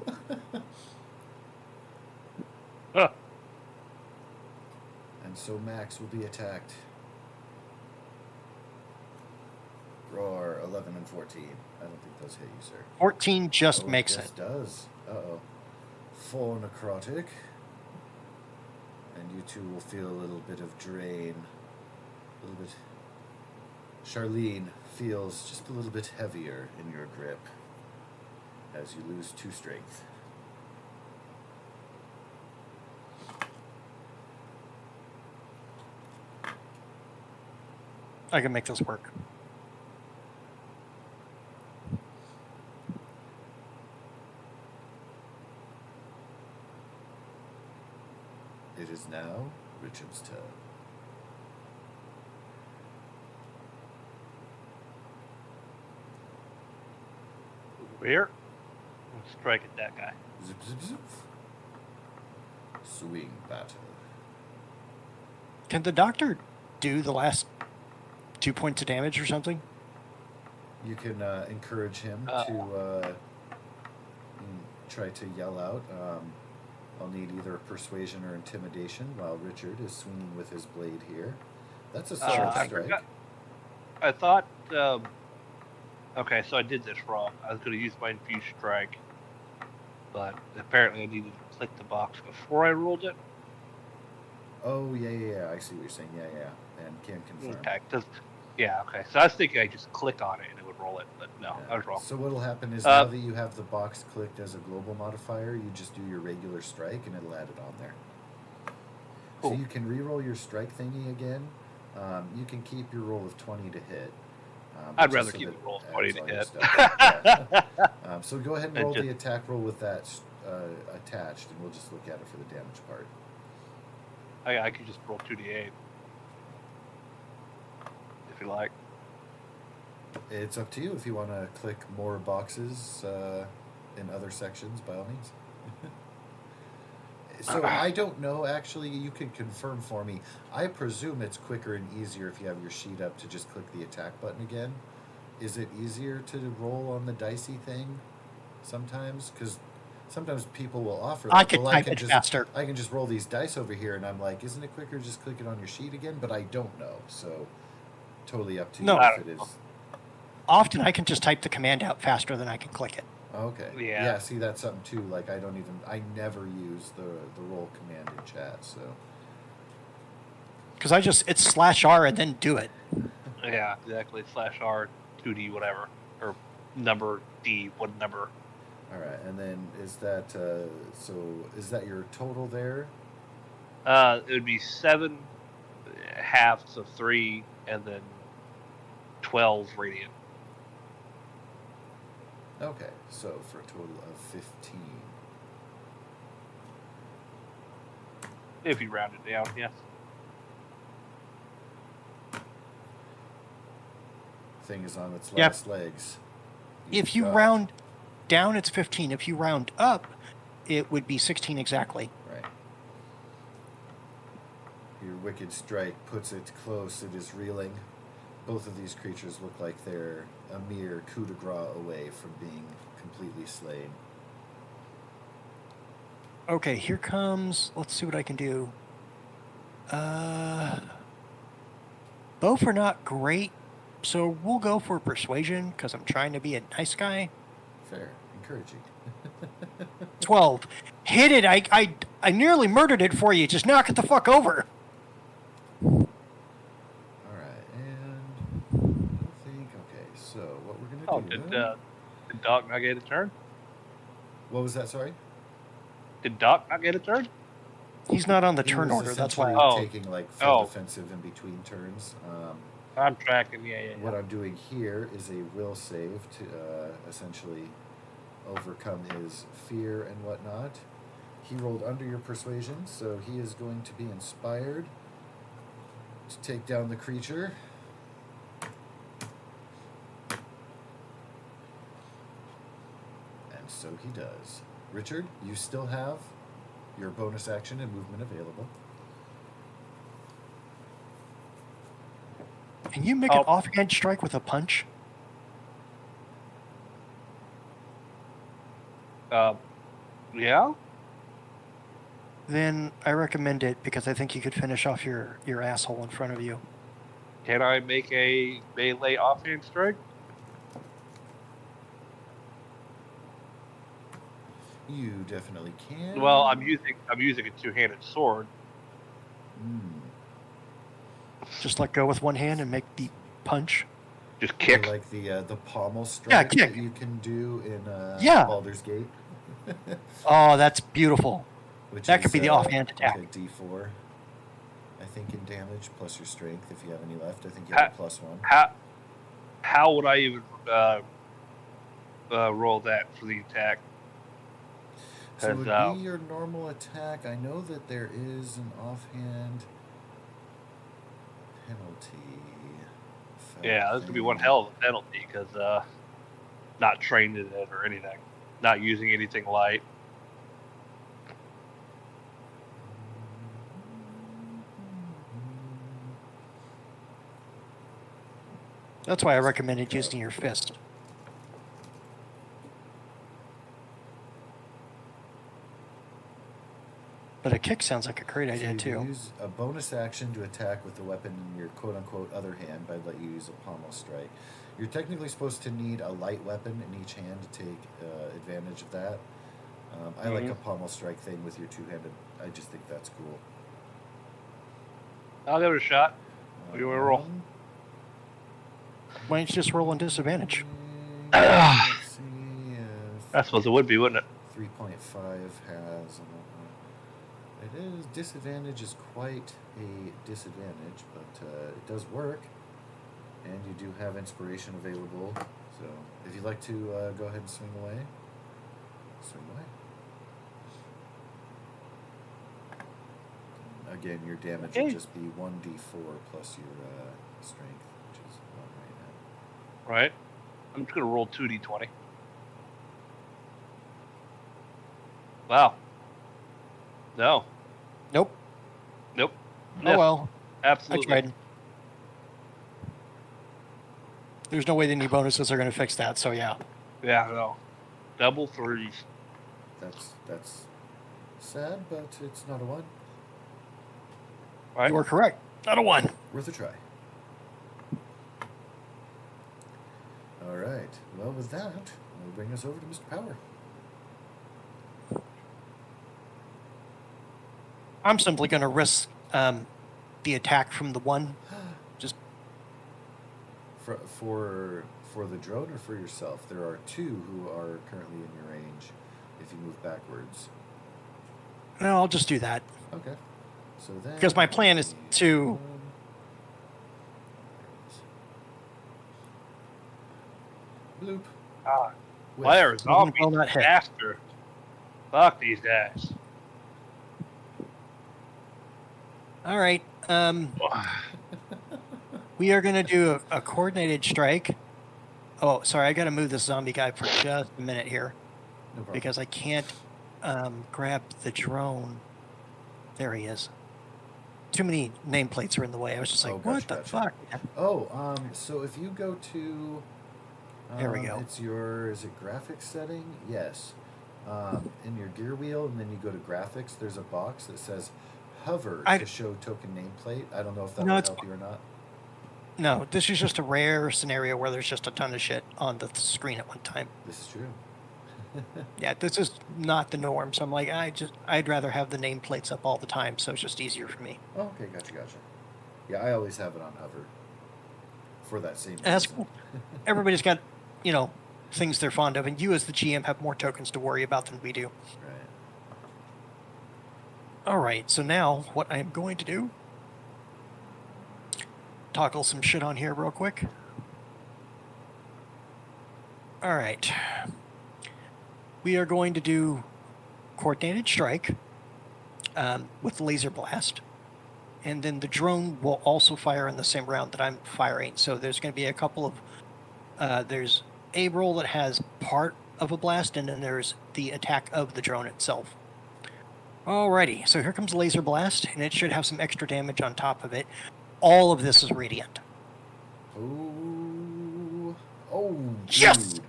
Huh. And so Max will be attacked. Roar 11 and 14. I don't think those hit you, sir. 14 just makes it. it. Does. Uh-oh. Full necrotic. And you two will feel a little bit of drain. A little bit. Charlene feels just a little bit heavier in your grip as you lose 2 strength. I can make this work. It is now Richard's turn. Over here. Let's strike at that guy. Zip, zip, zip. Swing battle. Can the doctor do the last 2 points of damage or something? You can encourage him to try to yell out. I'll need either persuasion or intimidation while Richard is swinging with his blade here. That's a sword strike. I thought... okay, so I did this wrong. I was going to use my infused strike, but apparently I needed to click the box before I rolled it. Oh, yeah. I see what you're saying. Yeah. And can confirm. Okay, okay. So I was thinking I just click on it and it would roll it, but no, Yeah. I was wrong. So what'll happen is now that you have the box clicked as a global modifier, you just do your regular strike and it'll add it on there. Cool. So you can re-roll your strike thingy again. You can keep your roll of 20 to hit. I'd rather keep the roll of 20 to hit. Yeah. So go ahead and And roll just- the attack roll with that attached, and we'll just look at it for the damage part. I could just roll 2d8 if you like. It's up to you if you want to click more boxes in other sections, by all means. So I don't know, actually, you can confirm for me. I presume it's quicker and easier if you have your sheet up to just click the attack button again. Is it easier to roll on the dicey thing sometimes? Because sometimes people will offer I can type it faster. I can just roll these dice over here, and I'm like, isn't it quicker to just click it on your sheet again? But I don't know, so totally up to you if it is. Often I can just type the command out faster than I can click it. Okay. Yeah. See, that's something too. Like, I never use the roll command in chat, so. Because it's /R and then do it. Yeah, exactly. /R, 2d, whatever. Or number D, one number. All right, and then is that is that your total there? It would be 7 halves of 3 and then 12 radiant. Okay, so for a total of 15. If you round it down, yes. Thing is on its Yep. last legs. If you round down, it's 15. If you round up, it would be 16 exactly. Right. Your wicked strike puts it close. It is reeling. Both of these creatures look like they're a mere coup de grace away from being completely slain. Okay, here comes... Let's see what I can do. Both are not great, so we'll go for persuasion, because I'm trying to be a nice guy. Fair. Encouraging. 12. Hit it. I nearly murdered it for you. Just knock it the fuck over. All right, and I think okay. So what we're gonna Oh, do? did Doc not get a turn? What was that? Sorry. Did Doc not get a turn? He's not on the He turn was order. That's why. essentially Oh. taking like full Oh. defensive in between turns. I'm tracking. Yeah. What I'm doing here is a will save to essentially overcome his fear and whatnot. He rolled under your persuasion, so he is going to be inspired to take down the creature. And so he does. Richard, you still have your bonus action and movement available. Can you make an offhand strike with a punch? Yeah. Then I recommend it because I think you could finish off your asshole in front of you. Can I make a melee offhand strike? You definitely can. Well, I'm using a two-handed sword. Just let go with one hand and make the punch. Just kick. Like the pommel strike Yeah, kick. that you can do in Baldur's Gate. Oh, that's beautiful. That could is, be the offhand attack. Like a D4, I think, in damage, plus your strength if you have any left. I think you have a +1. How would I even roll that for the attack? So it would be your normal attack. I know that there is an offhand penalty. Yeah, this could be one hell of a penalty because not trained in it or anything, not using anything light. That's why I recommended using your fist. But a kick sounds like a great idea, too. Use a bonus action to attack with the weapon in your quote-unquote other hand, but I'd let you use a pommel strike. You're technically supposed to need a light weapon in each hand to take advantage of that. I like a pommel strike thing with your two-handed. I just think that's cool. I'll give it a shot. What do you want to roll? Why don't you just roll on disadvantage? Let's see if I suppose it would be, wouldn't it? 3.5 has... It is disadvantage is quite a disadvantage, but it does work, and you do have inspiration available. So if you'd like to go ahead and swing away, swing away. Again, your damage would just be 1d4 plus your strength, which is 1 right now. Right. I'm just gonna roll 2d20. Wow. No. Nope. Nope. Oh, well. Absolutely. I tried. There's no way the new bonuses are going to fix that, so yeah. Yeah, no. Double threes. That's sad, but it's not a 1. Right. You were correct. Not a 1. Worth a try. All right. Well, with that, we'll bring us over to Mr. Power. I'm simply going to risk the attack from the 1. Just for the drone or for yourself. There are 2 who are currently in your range. If you move backwards. no, I'll just do that. Okay. So then Because my plan is to... Bloop. Why are zombies will not hit. faster? Fuck these guys. All right. We are going to do a coordinated strike. Oh, sorry. I got to move this zombie guy for just a minute here. No problem. Because I can't grab the drone. There he is. Too many nameplates are in the way. I was just like, what the fuck? Oh, so if you go to... there we go. It's is it graphics setting? Yes. In your gear wheel, and then you go to graphics, there's a box that says hover to show token nameplate. I don't know if that will help you or not. No, this is just a rare scenario where there's just a ton of shit on the screen at one time. This is true. Yeah, this is not the norm. So I'm like, I'd rather have the nameplates up all the time, so it's just easier for me. Oh, okay, gotcha. Yeah, I always have it on hover for that same And that's reason. cool. Everybody's got, things they're fond of, and you as the GM have more tokens to worry about than we do. Right. All right, so now what I'm going to do, toggle some shit on here real quick. All right. We are going to do coordinated strike with laser blast. And then the drone will also fire in the same round that I'm firing. So there's going to be a couple of... there's a roll that has part of a blast, and then there's the attack of the drone itself. Alrighty, so here comes laser blast, and it should have some extra damage on top of it. All of this is radiant. Oh, yes! dude.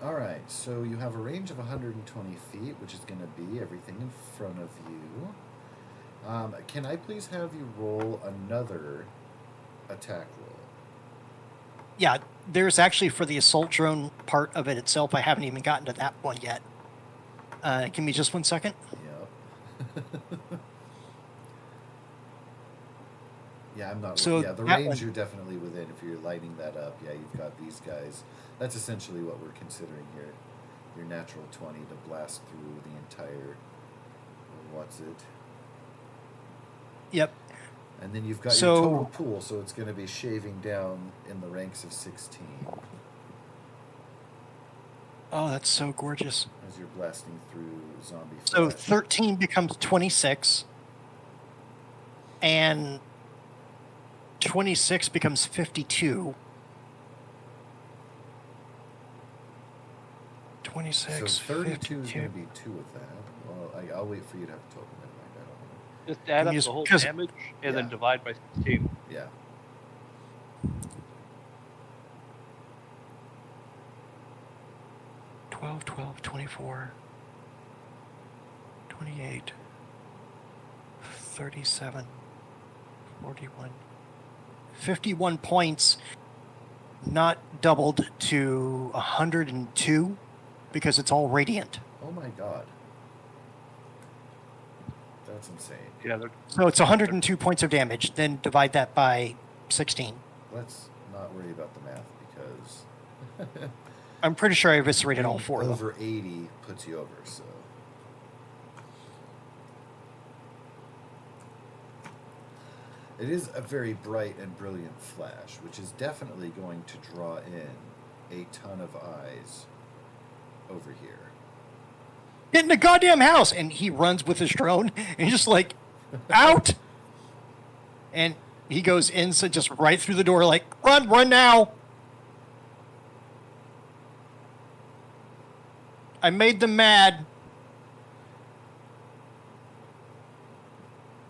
All right, so you have a range of 120 feet, which is going to be everything in front of you. Can I please have you roll another attack roll? Yeah, there's actually, for the assault drone part of it itself, I haven't even gotten to that one yet. Give me just 1 second. Yep. Yeah, I'm not... So yeah, the that range one- you're definitely within if you're lighting that up. Yeah, you've got these guys. That's essentially what we're considering here. Your natural 20 to blast through the entire... what's it? Yep. And then you've got So- your total pool, so it's going to be shaving down in the ranks of 16 Oh, that's so gorgeous. as you're blasting through zombie So flesh. 13 becomes 26, and 26 becomes 52. 26, So 32 is 52. going to be 2 of that. Well, I'll wait for you to have a total. Never mind, I don't know. Just add up Use- the whole 'cause- damage and then Yeah. divide by 16. Yeah. Twelve, 12, 24, 28, 37, 41, 51 points, not doubled to 102 because it's all radiant. Oh my god. That's insane. Yeah, they're So it's 102 points of damage, then divide that by 16. Let's not worry about the math because I'm pretty sure I eviscerated all being 4 of them. over 80 puts you over, so. It is a very bright and brilliant flash, which is definitely going to draw in a ton of eyes over here. Get in the goddamn house! And he runs with his drone, and he's just like, out! And he goes inside, just right through the door, like, run now! I made them mad.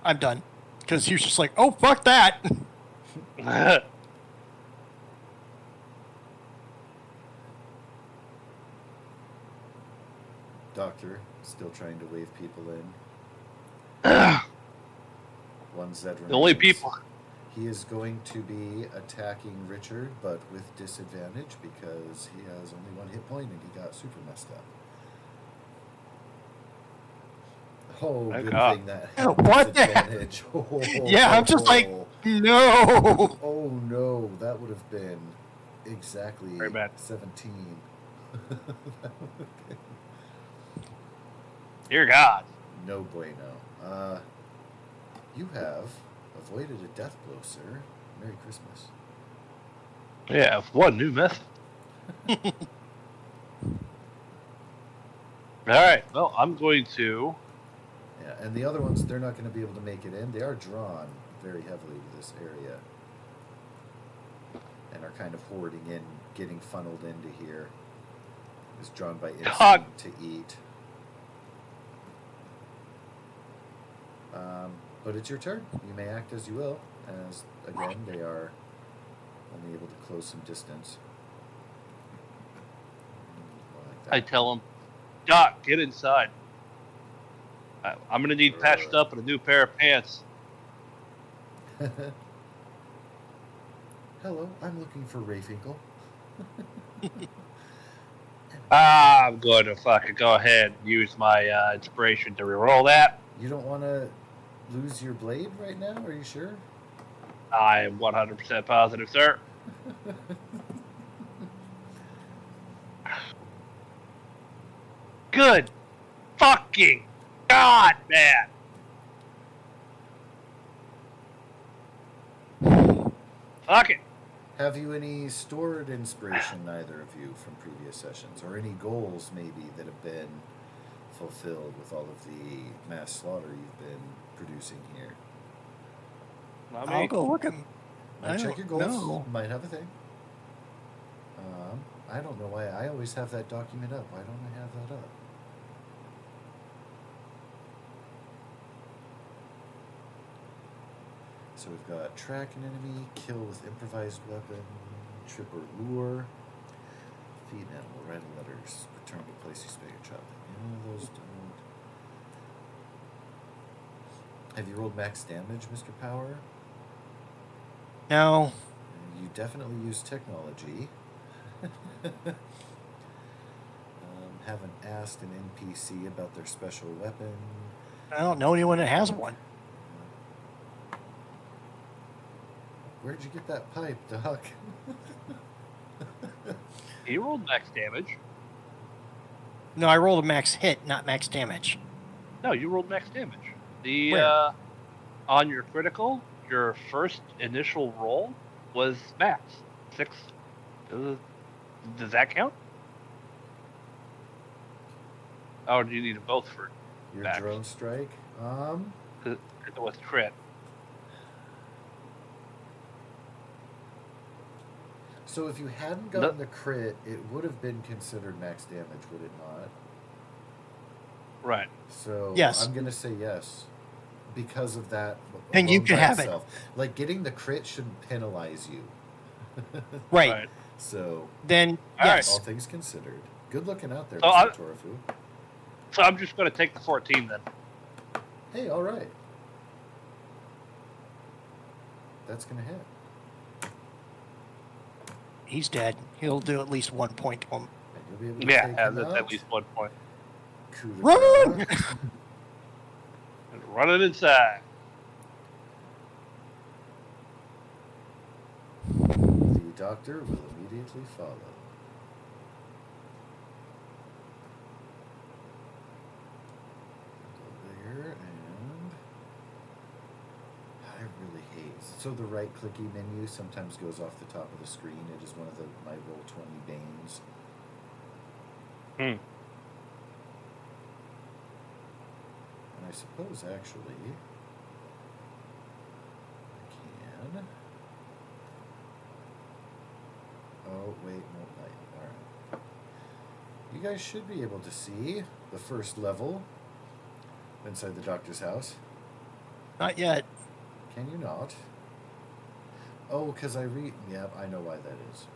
I'm done. Because he was just like, oh, fuck that! Doctor, still trying to wave people in. One Zed the only remains. people. He is going to be attacking Richard, but with disadvantage because he has only 1 hit point and he got super messed up. Oh, My good God. thing that Oh, had what the heck? disadvantage. Yeah, I'm just like, no! Oh no, that would have been exactly Very bad. 17. Dear God. No bueno. You have avoided a death blow, sir. Merry Christmas. Yeah, one new method. Alright, well, I'm going to. Yeah, and the other ones, they're not going to be able to make it in. They are drawn very heavily to this area and are kind of hoarding in, getting funneled into here. It's drawn by instinct to eat. But it's your turn. You may act as you will, as, again, they are only able to close some distance. Like that. I tell him, Doc, get inside. I'm going to need patched up and a new pair of pants. Hello, I'm looking for Rayfinkel. I'm going to fucking go ahead and use my inspiration to reroll that. You don't want to lose your blade right now? Are you sure? I am 100% positive, sir. Good fucking God, man. Fuck it. Have you any stored inspiration, neither of you, from previous sessions? Or any goals, maybe, that have been fulfilled with all of the mass slaughter you've been producing here? Not I'll me. go look at. Might I check your goals. don't know. Might have a thing. I don't know why I always have that document up. Why don't I have that up? So we've got track an enemy, kill with improvised weapon, trip or lure, feed an animal, write letters, return to place you spare your child. Yeah, those don't. Have you rolled max damage, Mr. Power? No. You definitely use technology. Haven't asked an NPC about their special weapon. I don't know anyone that has one. Where'd you get that pipe, Doc? He rolled max damage. No, I rolled a max hit, not max damage. No, you rolled max damage. Where? On your critical, your first initial roll was max 6. Does that count? Oh, do you need them both for Your max? drone strike. It was crit. So if you hadn't gotten the crit, it would have been considered max damage, would it not? Right. So yes. I'm gonna say yes, because of that. And you can have itself. Like getting the crit shouldn't penalize you. Right. So then yes. All things considered, good looking out there, So Mr. Torafu. So I'm just going to take the 14 then. Hey, all right. That's gonna hit. He's dead. He'll do at least 1 point to him. And you'll be able to take him that's out. at least 1 point. Run! Run it inside. The doctor will immediately follow. Go there, and I really hate. So the right-clicky menu sometimes goes off the top of the screen. It is one of my Roll20 banes. And I suppose actually I can. Oh wait, no light. All right. You guys should be able to see the first level inside the doctor's house. Not yet. Can you not? Oh, because yeah, I know why that is.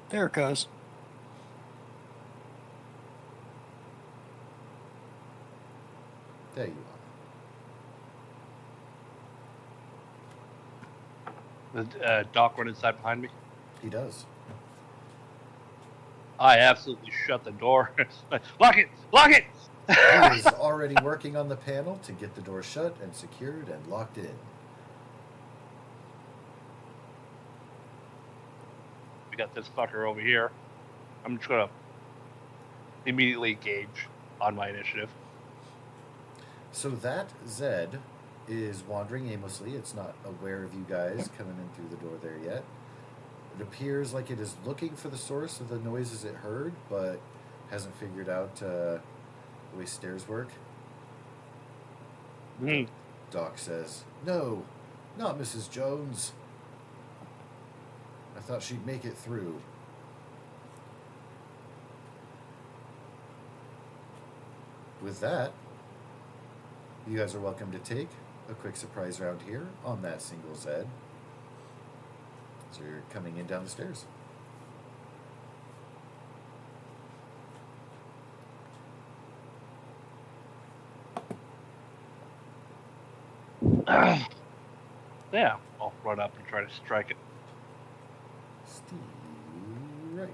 There it goes. There you are. The Doc run inside behind me. He does. I absolutely shut the door. Lock it! Lock it! He is already working on the panel to get the door shut and secured and locked in. We got this fucker over here. I'm just gonna immediately engage on my initiative. So that Zed is wandering aimlessly. It's not aware of you guys coming in through the door there yet. It appears like it is looking for the source of the noises it heard, but hasn't figured out the way stairs work. Doc says, "No, not Mrs. Jones. I thought she'd make it through." With that, you guys are welcome to take a quick surprise round here on that single Zed. So you're coming in down the stairs. Yeah, I'll run up and try to strike it. Strike.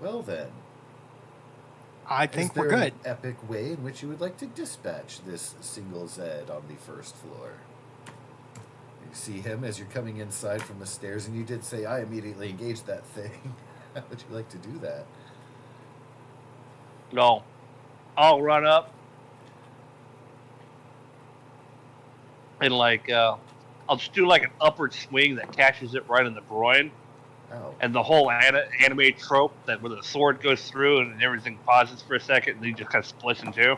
Well then, I think is we're there good. an epic way in which you would like to dispatch this single Zed on the first floor? You see him as you're coming inside from the stairs, and you did say, I immediately engaged that thing. How would you like to do that? No. I'll run up and I'll just do like an upward swing that catches it right in the groin. Ow. And the whole anime trope that where the sword goes through and everything pauses for a second and then just kind of splits in two.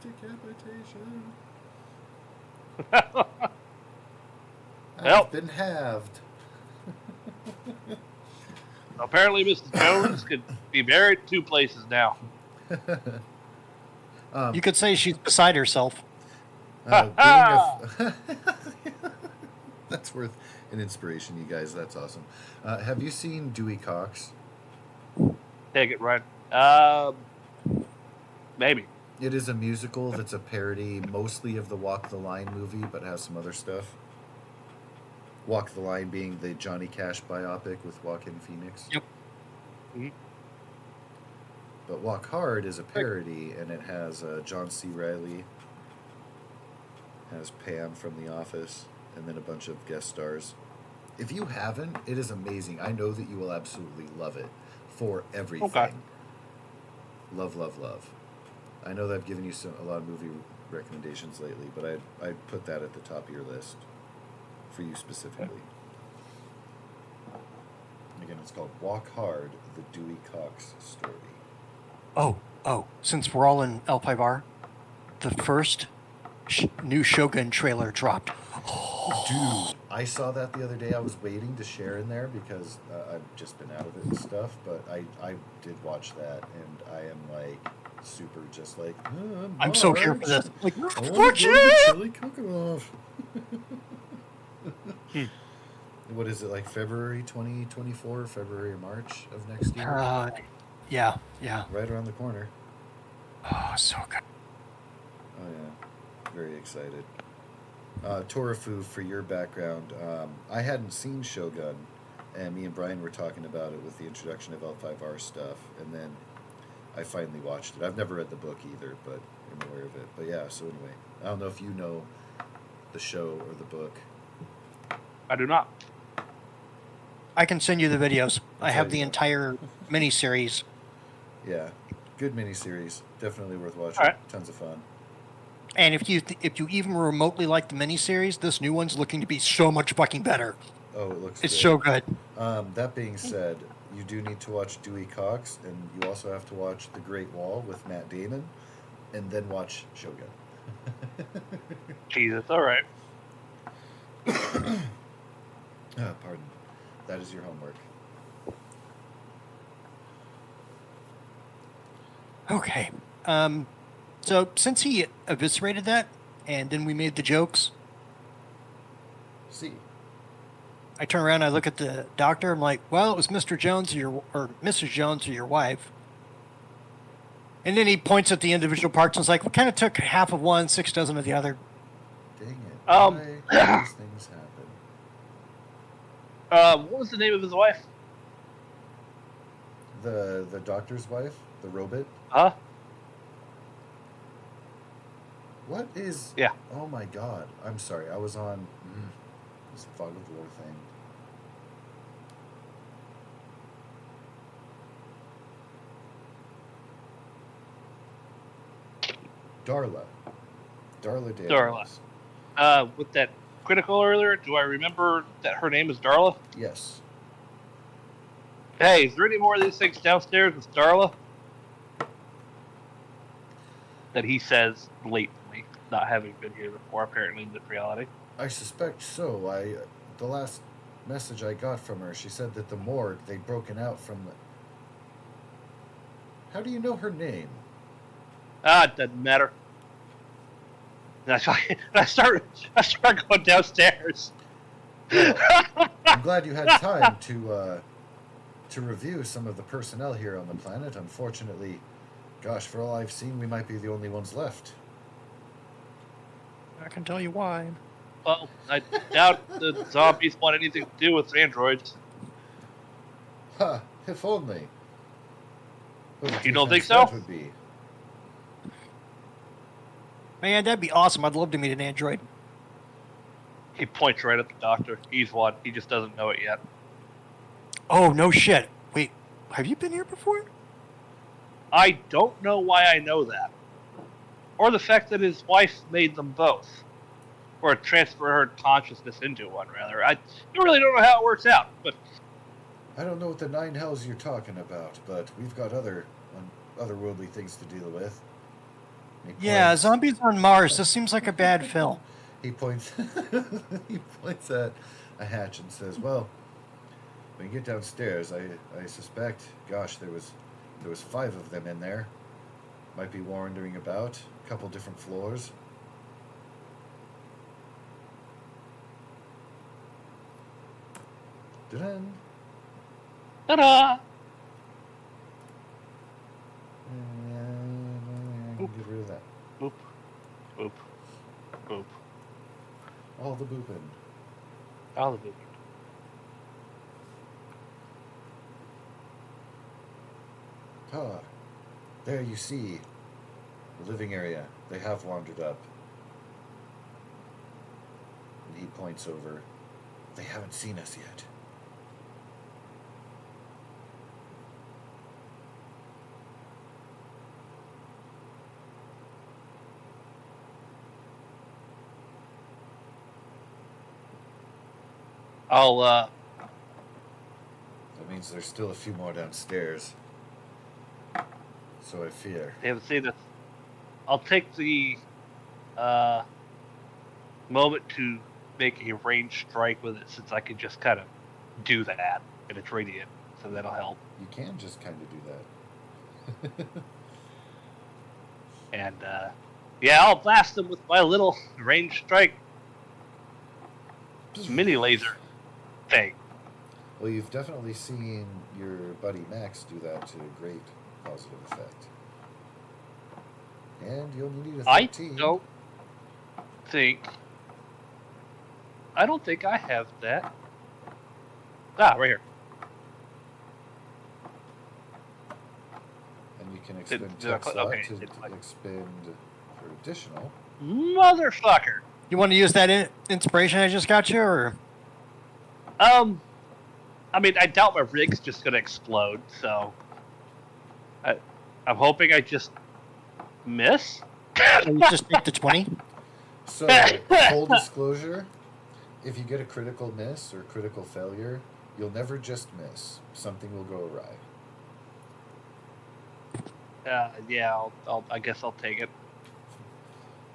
Decapitation. Well. I've been halved. Apparently, Mrs. Jones could be married 2 places now. You could say she's beside herself. That's worth an inspiration, you guys. That's awesome. Have you seen Dewey Cox? Take it right. Maybe. It is a musical that's a parody mostly of the Walk the Line movie, but has some other stuff. Walk the Line being the Johnny Cash biopic with Joaquin Phoenix. Yep. Mm-hmm. But Walk Hard is a parody, and it has John C. Reilly, has Pam from The Office, and then a bunch of guest stars. If you haven't, it is amazing. I know that you will absolutely love it for everything. Okay. Love, love, love. I know that I've given you a lot of movie recommendations lately, but I'd put that at the top of your list for you specifically. Again, it's called Walk Hard, the Dewey Cox story. Oh, since we're all in El-Pivar, the first new Shogun trailer dropped. Dude, I saw that the other day. I was waiting to share in there because I've just been out of it and stuff, but I did watch that, and I am like super just like, I'm so here for this. Like, fuck yeah! Chili cook-off. What is it, like February 2024, February or March of next year? Yeah. Right around the corner. Oh, so good. Oh yeah, very excited. Torafu, for your background, I hadn't seen Shogun, and me and Brian were talking about it with the introduction of L5R stuff, and then I finally watched it. I've never read the book either, but I'm aware of it. But yeah, so anyway, I don't know if you know the show or the book. I do not. I can send you the videos. I have the entire miniseries. Yeah, good miniseries. Definitely worth watching. All right. Tons of fun. And if you even remotely like the miniseries, this new one's looking to be so much fucking better. Oh, it looks It's good. so good. That being said, you do need to watch Dewey Cox, and you also have to watch The Great Wall with Matt Damon, and then watch Shogun. Jesus, all right. Pardon. That is your homework. Okay. So since he eviscerated that, and then we made the jokes, See. I turn around, I look at the doctor, I'm like, well, it was Mr. Jones or Mrs. Jones or your wife. And then he points at the individual parts and is like, we kind of took half of one, 6 dozen of the other. Dang it. Um, Why do these things happen? What was the name of his wife? The doctor's wife? The robot? Huh? What is... Yeah. Oh my god. I'm sorry. I was on... this Fog of War thing. Darla. Darla Daniels. Darla. With that critical earlier, do I remember that her name is Darla? Yes. Hey, is there any more of these things downstairs with Darla? That he says blatantly, not having been here before, apparently in this reality. I suspect so. The last message I got from her, she said that the morgue, they'd broken out from the... How do you know her name? It doesn't matter. And I start going downstairs. Well, I'm glad you had time to review some of the personnel here on the planet. Unfortunately, Gosh, for all I've seen, we might be the only ones left. I can tell you why. Well, I doubt the zombies want anything to do with androids. Ha! If only. What a You don't think defense so? that would be. Man, that'd be awesome. I'd love to meet an android. He points right at the doctor. He's one. He just doesn't know it yet. Oh, no shit. Wait, have you been here before? I don't know why I know that. Or the fact that his wife made them both. Or transfer her consciousness into one, rather. I really don't know how it works out, but... I don't know what the nine hells you're talking about, but we've got otherworldly things to deal with. Yeah, zombies on Mars. This seems like a bad film. He points he points at a hatch and says, "Well, when you get downstairs, I suspect, gosh, there was 5 of them in there. Might be wandering about, a couple different floors." Dun. Ta-da! Get rid of that. Boop. Boop. Boop. All the booping. All of it. Ah, there you see the living area. They have wandered up. And he points over. They haven't seen us yet. I'll, That means there's still a few more downstairs. So I fear. They haven't seen this. I'll take the moment to make a range strike with it, since I can just kind of do that, and it's radiant, so that'll help. You can just kind of do that. And yeah, I'll blast them with my little range strike mini laser thing. Well, you've definitely seen your buddy Max do that to great positive effect. And you only need a 13. I don't think I have that. Ah, right here. And you can expend tech slot to expend for additional. Motherfucker! You want to use that inspiration I just got you, or? I mean, I doubt my rig's just gonna explode, so... I'm hoping I just miss? You just take the 20? So, full disclosure, if you get a critical miss or critical failure, you'll never just miss. Something will go awry. Yeah, I guess I'll take it.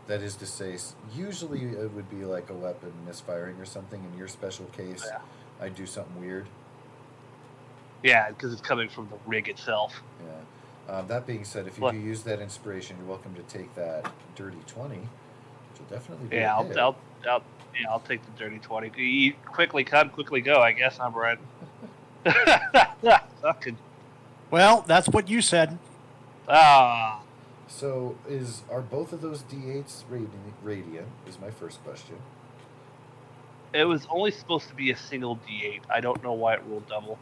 That is to say, usually it would be like a weapon misfiring or something. In your special case, Yeah. I'd do something weird. Yeah, because it's coming from the rig itself. Yeah. That being said, if you do use that inspiration, you're welcome to take that dirty 20, which will definitely be Yeah, a hit. I'll take the dirty 20. You quickly come, quickly go. I guess I'm right. Fucking. Well, that's what you said. Ah. So, are both of those D8s radiant? Is my first question. It was only supposed to be a single D8. I don't know why it rolled double.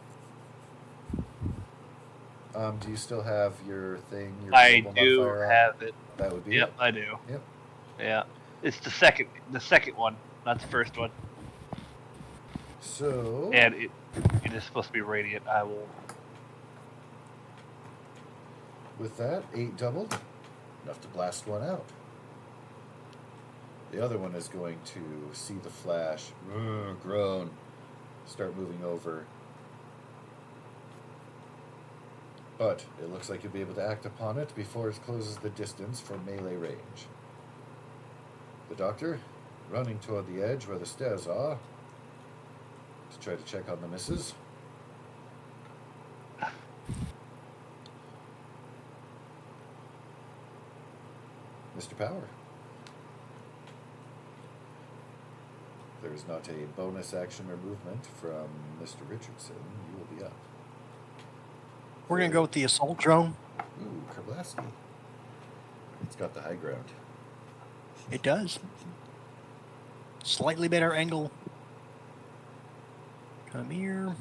Do you still have your thing? Your I do modifier have it. That would be Yep, it. I do. Yep. Yeah, it's the second one, not the first one. So. And it is supposed to be radiant. I will. With that, 8 doubled. Enough to blast one out. The other one is going to see the flash, groan, start moving over. But it looks like you'll be able to act upon it before it closes the distance from melee range. The doctor, running toward the edge where the stairs are, to try to check on the misses. Mr. Power. There is not a bonus action or movement from Mr. Richardson. You will be up. We're going to go with the assault drone. Ooh, Kerblasky. It's got the high ground. It does. Slightly better angle. Come here.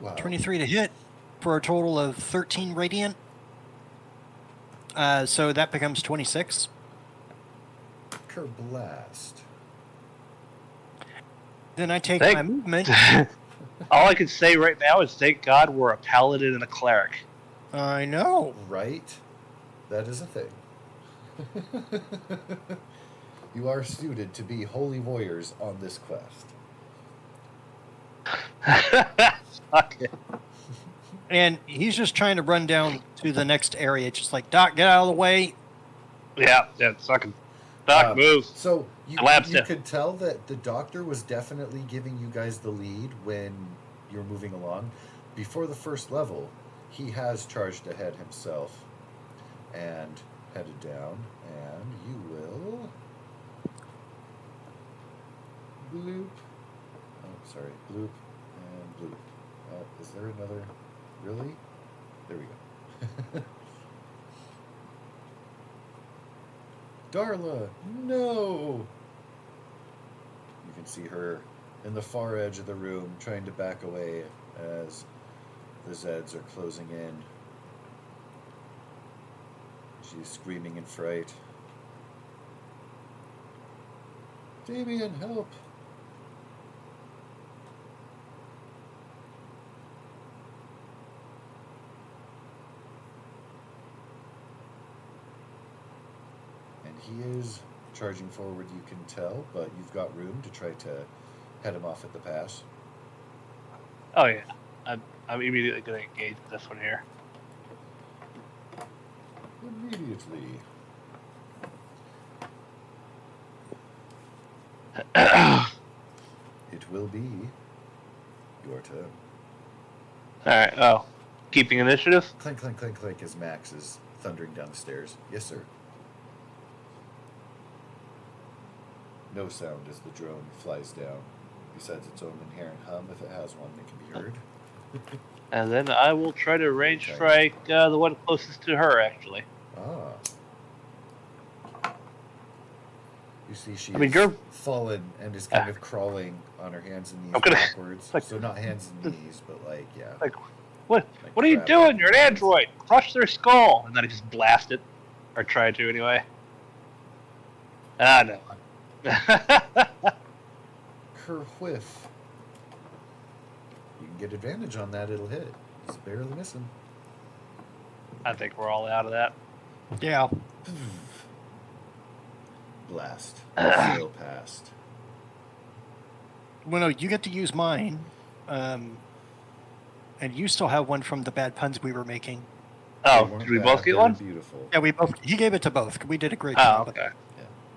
Wow. 23 to hit for a total of 13 radiant. So that becomes 26. Kerblast. Then I take my movement. All I can say right now is thank God we're a paladin and a cleric. I know. Right? That is a thing. You are suited to be holy warriors on this quest. Fuck it. And he's just trying to run down to the next area. Just like, Doc, get out of the way. Yeah, fucking Doc, move. So you Collapsed it. could tell that the doctor was definitely giving you guys the lead when you're moving along. Before the first level, he has charged ahead himself and headed down, and you will bloop. Oh, sorry, bloop and bloop. Is there another? Really? There we go. Darla, no! You can see her in the far edge of the room, trying to back away as the Zeds are closing in. She's screaming in fright. Damien, help! He is charging forward, you can tell, but you've got room to try to head him off at the pass. Oh yeah, I'm immediately going to engage this one here. Immediately. It will be your turn. Alright, oh. Keeping initiative? Clink, clink, clink, clink as Max is thundering down the stairs. Yes, sir. No sound as the drone flies down, besides its own inherent hum, if it has one that can be heard. And then I will try to range strike the one closest to her, actually. Ah. You see she you're fallen and is kind of crawling on her hands and knees backwards. So not hands and knees, but yeah. What are you doing? You're an android! Crush their skull! And then I just blast it. Or try to, anyway. No. Kerwhiff. You can get advantage on that, it'll hit. It's barely missing. I think we're all out of that. Yeah. Blast. Sail past. Well, no, you get to use mine. And you still have one from the bad puns we were making. Oh, did we both get one? Beautiful. Yeah, we both. He gave it to both. We did a great job. Oh, okay.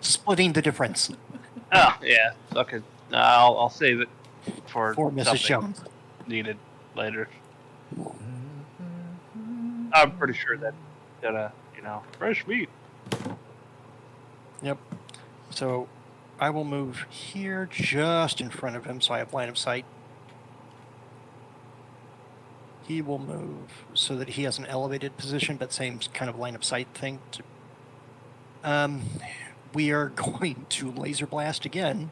Splitting the difference. Oh, yeah. Okay. I'll save it for Mrs. Jones. Needed later. I'm pretty sure that's gonna, fresh meat. Yep. So I will move here just in front of him so I have line of sight. He will move so that he has an elevated position, but same kind of line of sight thing. We are going to laser blast again.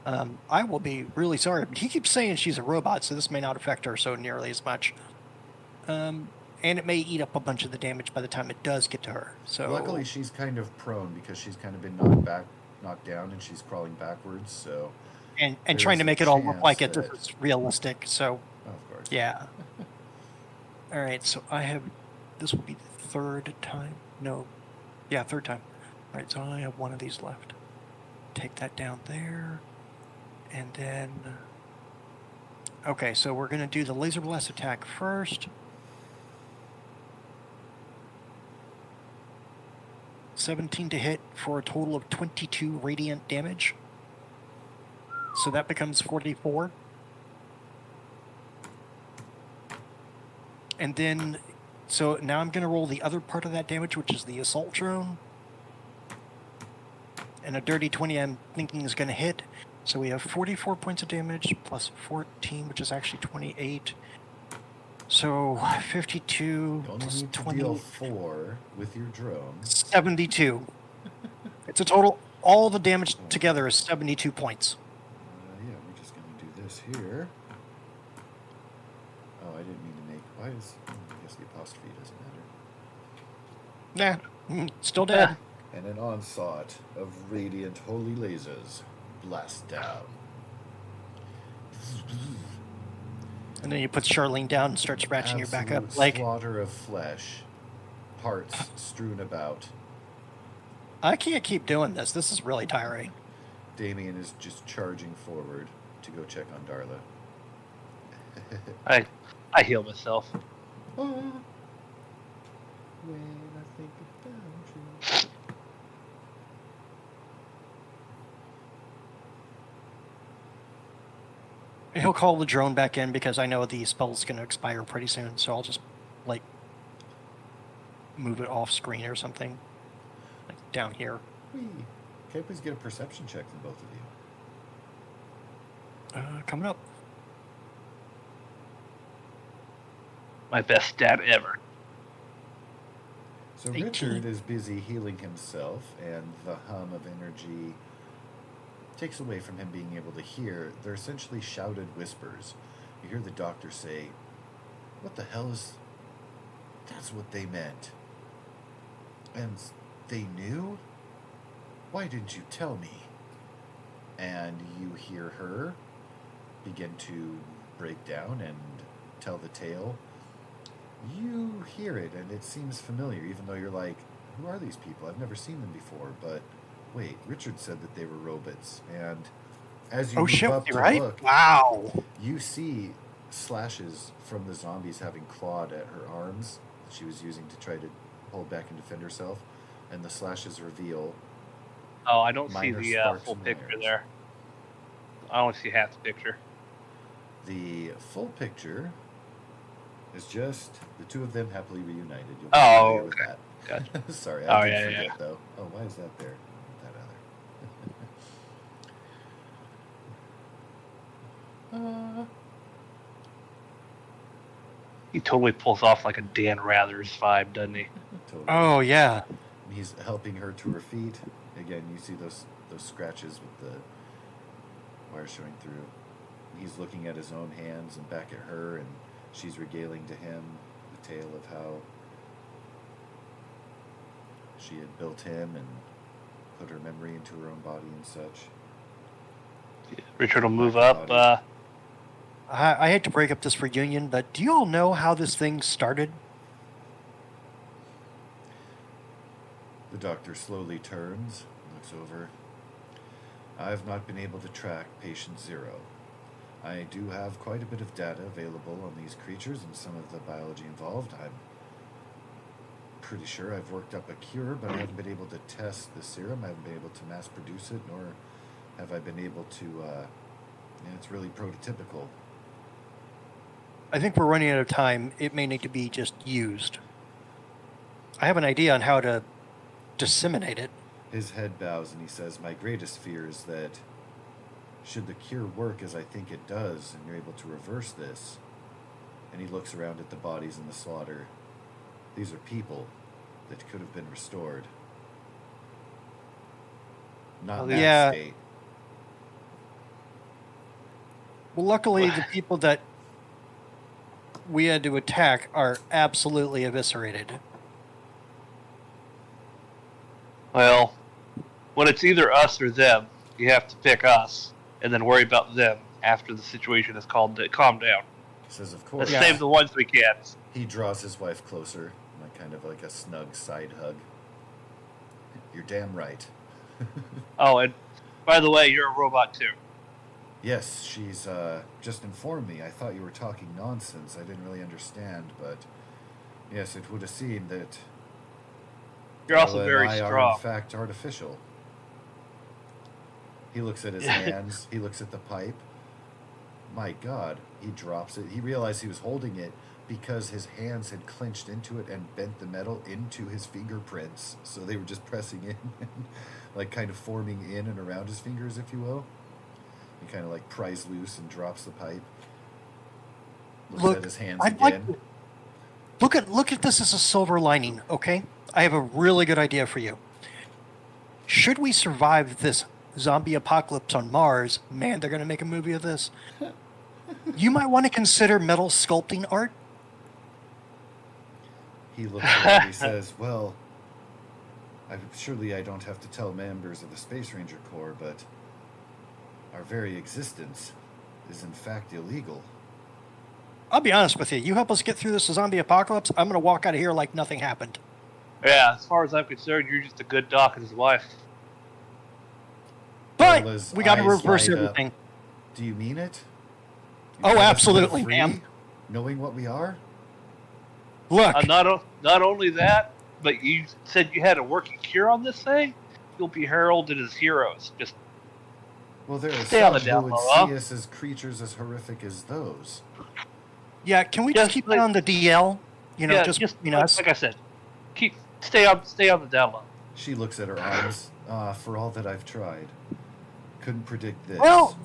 I will be really sorry, but he keeps saying she's a robot, so this may not affect her so nearly as much. And it may eat up a bunch of the damage by the time it does get to her. So luckily, she's kind of prone because she's kind of been knocked down, and she's crawling backwards. So and trying to make it all look like it's realistic. So of course, yeah. All right, so I have. This will be the third time. No, yeah, third time. All right, so I only have one of these left. Take that down there, and then. Okay, so we're gonna do the laser blast attack first. 17 to hit for a total of 22 radiant damage. So that becomes 44. And then, so now I'm going to roll the other part of that damage, which is the assault drone. And a dirty 20 I'm thinking is going to hit. So we have 44 points of damage plus 14, which is actually 28. So 52 You only plus need to 20, deal 4 with your drone. 72. It's a total, all the damage together is 72 points. Yeah, we're just going to do this here. Oh, I didn't mean to make... Why is... I guess the apostrophe doesn't matter. Nah, still dead. And an onslaught of radiant holy lasers blast down. And then you put Charlene down and start scratching your back up. Absolute Like, slaughter of flesh. Parts strewn about. I can't keep doing this. This is really tiring. Damien is just charging forward to go check on Darla. I heal myself. Oh, when I think about you. He'll call the drone back in because I know the spell's going to expire pretty soon. So I'll just, like, move it off screen or something. Like, down here. Whee. Can I please get a perception check from both of you? Coming up. My best stat ever. So 18. Richard is busy healing himself, and the hum of energy takes away from him being able to hear. They're essentially shouted whispers. You hear the doctor say, "What the hell is... That's what they meant. And they knew? Why didn't you tell me?" And you hear her begin to break down and tell the tale. You hear it, and it seems familiar, even though you're like, who are these people? I've never seen them before. But wait, Richard said that they were robots. And as you move up to look, Wow. you see slashes from the zombies having clawed at her arms that she was using to try to hold back and defend herself. And the slashes reveal... Oh, I don't see minor the sparks full and picture wires. there. I only see half the picture. The full picture is just the two of them happily reunited. You'll be Oh, familiar with okay. that. Gotcha. Sorry, Oh, I did yeah, forget, yeah. though. Oh, why is that there? That other. He totally pulls off like a Dan Rathers vibe, doesn't he? Totally. Oh, yeah. He's helping her to her feet. Again, you see those scratches with the wire showing through. He's looking at his own hands and back at her, and she's regaling to him the tale of how she had built him and put her memory into her own body and such. Richard will move up. I hate to break up this reunion, but do you all know how this thing started? The doctor slowly turns, looks over. I've not been able to track patient 0. I do have quite a bit of data available on these creatures and some of the biology involved. I'm pretty sure I've worked up a cure, but I haven't been able to test the serum. I haven't been able to mass produce it, nor have I been able to... it's really prototypical. I think we're running out of time. It may need to be just used. I have an idea on how to disseminate it. His head bows and he says, my greatest fear is that should the cure work as I think it does, and you're able to reverse this, and he looks around at the bodies in the slaughter, these are people that could have been restored. Not in that state. Well, luckily, the people that we had to attack are absolutely eviscerated. Well, when it's either us or them, you have to pick us and then worry about them after the situation has calmed down. He says, of course. Let's save the ones we can. He draws his wife closer, like kind of like a snug side hug. You're damn right. Oh, and by the way, you're a robot too. Yes, she's just informed me. I thought you were talking nonsense. I didn't really understand, but yes, it would have seemed that you're also Darla very and I strong. are in fact artificial. He looks at his hands. He looks at the pipe. My God, he drops it. He realized he was holding it because his hands had clenched into it and bent the metal into his fingerprints. So they were just pressing in, like kind of forming in and around his fingers, if you will. He kind of like pries loose and drops the pipe. Looks Look, at his hands I'd again. like look at this as a silver lining, okay? I have a really good idea for you. Should we survive this zombie apocalypse on Mars, man, they're going to make a movie of this. You might want to consider metal sculpting art. He looks around. He says, "Well, surely I don't have to tell members of the Space Ranger Corps, but our very existence is in fact illegal." I'll be honest with you. You help us get through this zombie apocalypse, I'm going to walk out of here like nothing happened. Yeah, as far as I'm concerned, you're just a good doc and his wife. But Bela's we got to eyes reverse light up. everything. Do you mean it? You Oh, let us live absolutely, free, ma'am. knowing what we are? Look, Not only that, but you said you had a working cure on this thing. You'll be heralded as heroes. Just Well, there are Stay on some the who down would low, huh? see us as creatures as horrific as those. yeah, can we just keep it on the DL? You know, yeah, just between like, us. like I said, stay on the down low. She looks at her arms. For all that I've tried, couldn't predict this. Well,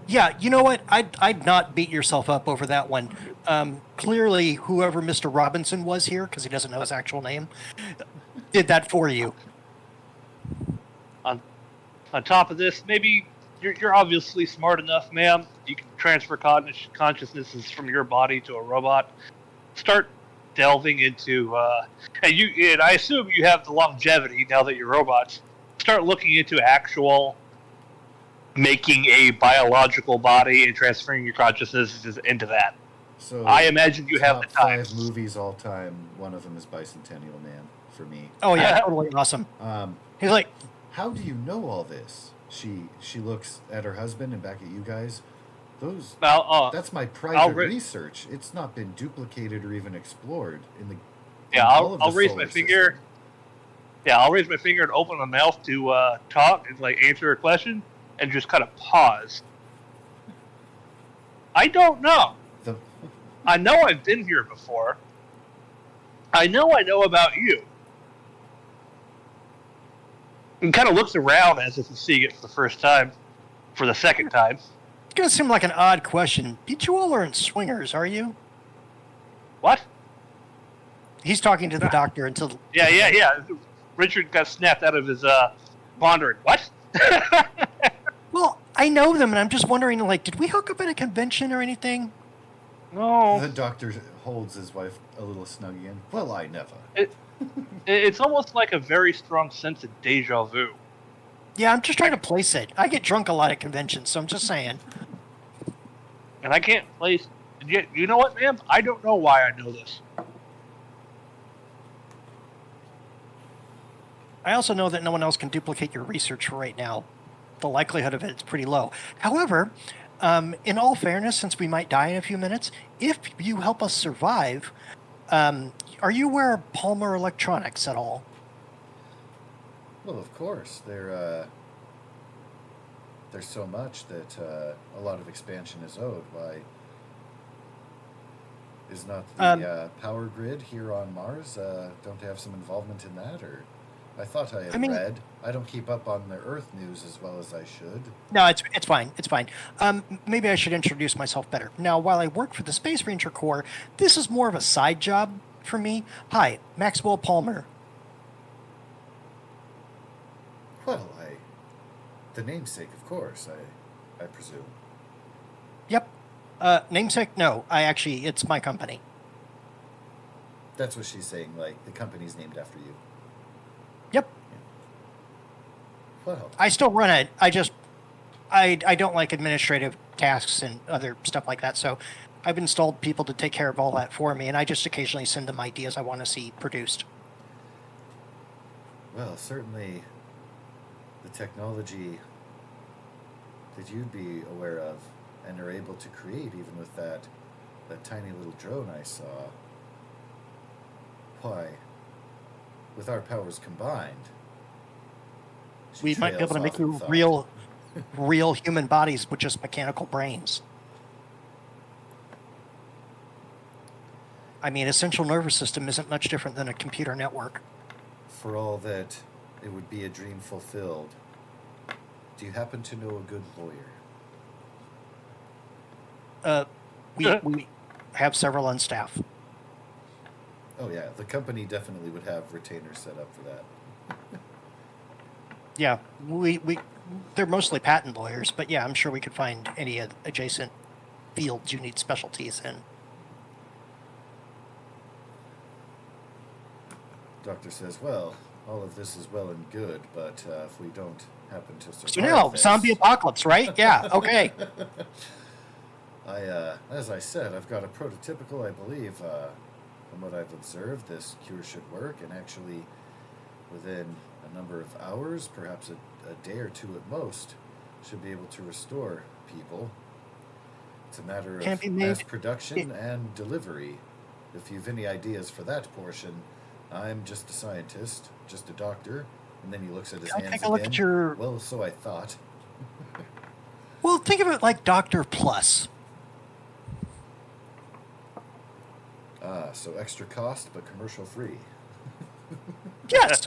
yeah, you know what? I'd not beat yourself up over that one. Clearly, whoever Mr. Robinson was here, because he doesn't know his actual name, did that for you. On top of this, maybe you're obviously smart enough, ma'am. You can transfer consciousnesses from your body to a robot. Start delving into, and I assume you have the longevity now that you're robots. Start looking into actual making a biological body and transferring your consciousnesses into that. So I imagine you have the top time. 5 movies all time. One of them is Bicentennial Man for me. Oh, yeah, totally awesome. He's like, How do you know all this? She looks at her husband and back at you guys. That's my private research. It's not been duplicated or even explored in the. Yeah, I'll raise my system. finger. Yeah, I'll raise my finger and open my mouth to talk and like answer a question, and just kind of pause. I don't know. I know I've been here before. I know about you. And kind of looks around as if he's seeing it for the first time, for the second time. it's going to seem like an odd question. Did you all learn swingers, are you? What? He's talking to the doctor until... Yeah. Richard got snapped out of his pondering. What? Well, I know them, and I'm just wondering, like, did we hook up at a convention or anything? No. The doctor holds his wife a little snug again. Well, I never. It's almost like a very strong sense of deja vu. Yeah, I'm just trying to place it. I get drunk a lot at conventions, so I'm just saying. And I can't place... You know what, ma'am? I don't know why I know this. I also know that no one else can duplicate your research right now. The likelihood of it is pretty low. However, in all fairness, since we might die in a few minutes, if you help us survive, are you aware of Palmer Electronics at all? Well, of course. There's so much that a lot of expansion is owed. Why is not the power grid here on Mars? Don't have some involvement in that? Or I thought I had read. I don't keep up on the Earth news as well as I should. No, it's fine. It's fine. Maybe I should introduce myself better. Now, while I work for the Space Ranger Corps, this is more of a side job for me. Hi, Maxwell Palmer. Well, the namesake, of course, I presume. Yep. Namesake? No, it's my company. That's what she's saying, like, the company's named after you. Yep. Yeah. Well. I still run it. I don't like administrative tasks and other stuff like that, so I've installed people to take care of all that for me, and I just occasionally send them ideas I want to see produced. Well, certainly the technology that you'd be aware of and are able to create, even with that tiny little drone I saw. Why, with our powers combined, we might be able to make you real human bodies with just mechanical brains. I mean, a central nervous system isn't much different than a computer network. For all that it would be a dream fulfilled, do you happen to know a good lawyer? We have several on staff. Oh yeah, the company definitely would have retainers set up for that. Yeah, they're mostly patent lawyers, but yeah, I'm sure we could find any adjacent fields you need specialties in. Doctor says, well, all of this is well and good, but if we don't happen to survive So now, this... zombie apocalypse, right? Yeah, okay. As I said, I've got a prototypical, I believe, from what I've observed, this cure should work, and actually, within a number of hours, perhaps a day or two at most, should be able to restore people. It's a matter of mass production and delivery. If you've any ideas for that portion, I'm just a scientist, just a doctor. And then he looks at his hands take a look again. At your... Well, so I thought. Well, think of it like Doctor Plus. So extra cost, but commercial free. Yes.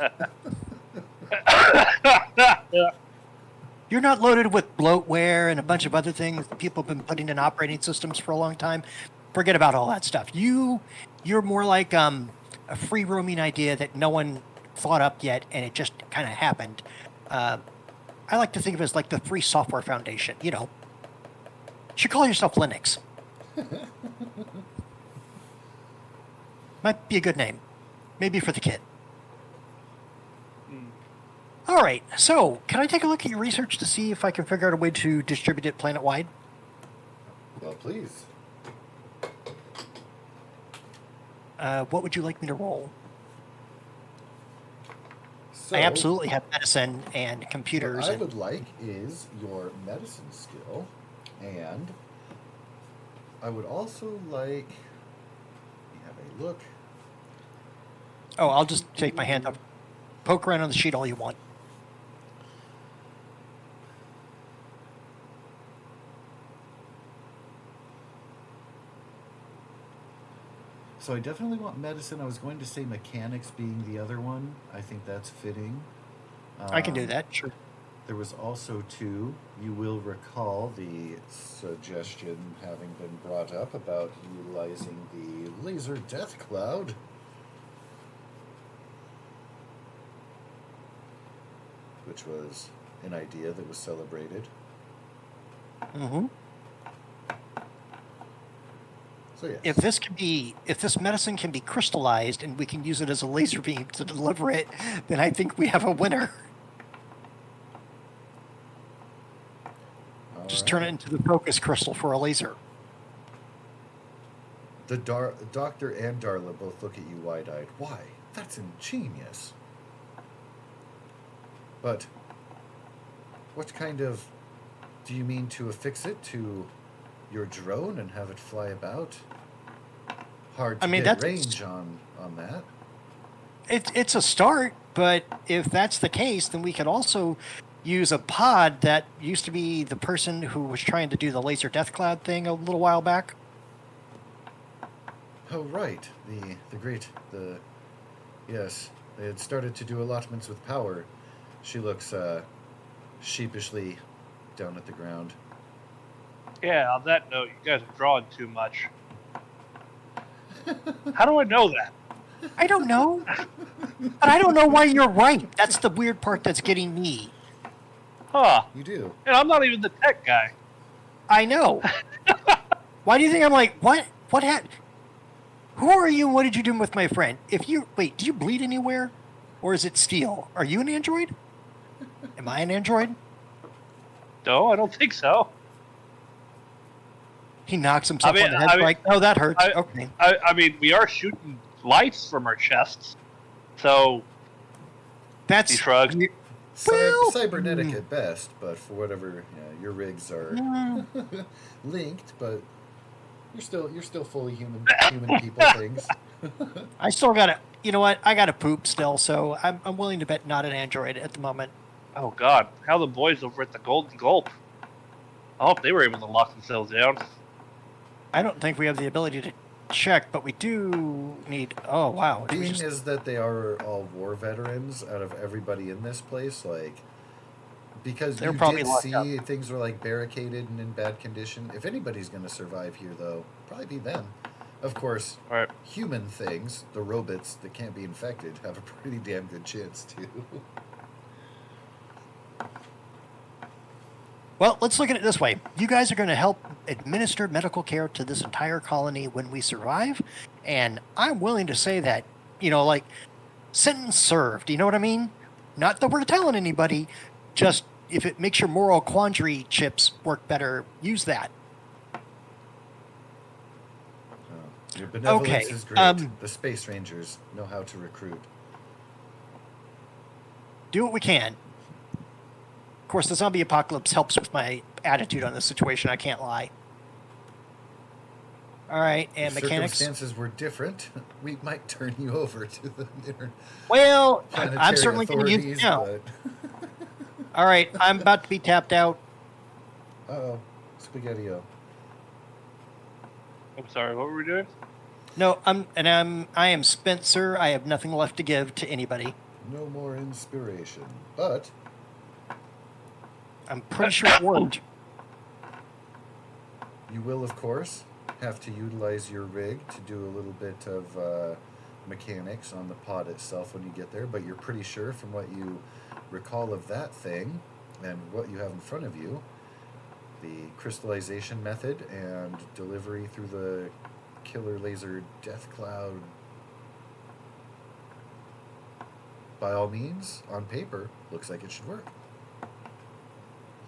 You're not loaded with bloatware and a bunch of other things people have been putting in operating systems for a long time. Forget about all that stuff. You're more like a free roaming idea that no one thought up yet, and it just kind of happened. I like to think of it as like the Free Software Foundation. You know, you should call yourself Linux. Might be a good name, maybe for the kid. All right, so can I take a look at your research to see if I can figure out a way to distribute it planet-wide? Well, please. What would you like me to roll? So, I absolutely have medicine and computers. What I would like is your medicine skill, and I would also like... Let me have a look. Oh, I'll just take my hand up. Poke around on the sheet all you want. So I definitely want medicine. I was going to say mechanics being the other one. I think that's fitting. I can do that, sure. There was also two. You will recall the suggestion having been brought up about utilizing the laser death cloud. Which was an idea that was celebrated. Mm-hmm. So yes. If this medicine can be crystallized and we can use it as a laser beam to deliver it, then I think we have a winner. Just turn it into the focus crystal for a laser. The Doctor and Darla both look at you wide-eyed. Why? That's ingenious. But what kind of... Do you mean to affix it to your drone and have it fly about? Hard to get range on that. It's a start, but if that's the case, then we could also use a pod that used to be the person who was trying to do the laser death cloud thing a little while back. Oh, right. Yes, they had started to do allotments with power. She looks sheepishly down at the ground. Yeah, on that note, you guys are drawing too much. How do I know that? I don't know. But I don't know why you're right. That's the weird part that's getting me. Huh. You do. And I'm not even the tech guy. I know. Why do you think I'm like, what? What happened? Who are you and what did you do with my friend? Wait, do you bleed anywhere? Or is it steel? Are you an android? Am I an android? No, I don't think so. He knocks himself on the head like, oh, that hurts. Okay. I mean, we are shooting lights from our chests. So, that's... He shrugged. Cybernetic at best, but for whatever, your rigs are linked, but you're still fully human people things. I still got to... You know what? I got to poop still, so I'm willing to bet not an android at the moment. Oh, God. How the boys over at the Golden Gulp? I hope they were able to lock themselves down. I don't think we have the ability to check, but we do need... Oh, wow. Is that they are all war veterans out of everybody in this place, like, Because They're you probably did locked see things were like barricaded and in bad condition. If anybody's going to survive here, though, probably be them. Of course, All right. human things, the robots that can't be infected, have a pretty damn good chance too. Well, let's look at it this way. You guys are going to help administer medical care to this entire colony when we survive. And I'm willing to say that, like, sentence served. You know what I mean? Not that we're telling anybody, just if it makes your moral quandary chips work better, use that. Your benevolence Okay, is great. The Space Rangers know how to recruit. Do what we can. Of course, the zombie apocalypse helps with my attitude on this situation. I can't lie. All right, and If mechanics. circumstances were different, we might turn you over to the Well, I'm planetary certainly going to use authorities, it now. but... All right, I'm about to be tapped out. Uh-oh. Spaghetti-O. I'm sorry. What were we doing? No, I am spent, sir. I have nothing left to give to anybody. No more inspiration. But I'm pretty sure it worked. you will, of course, have to utilize your rig to do a little bit of mechanics on the pod itself when you get there, but you're pretty sure from what you recall of that thing and what you have in front of you, the crystallization method and delivery through the killer laser death cloud, by all means, on paper, looks like it should work.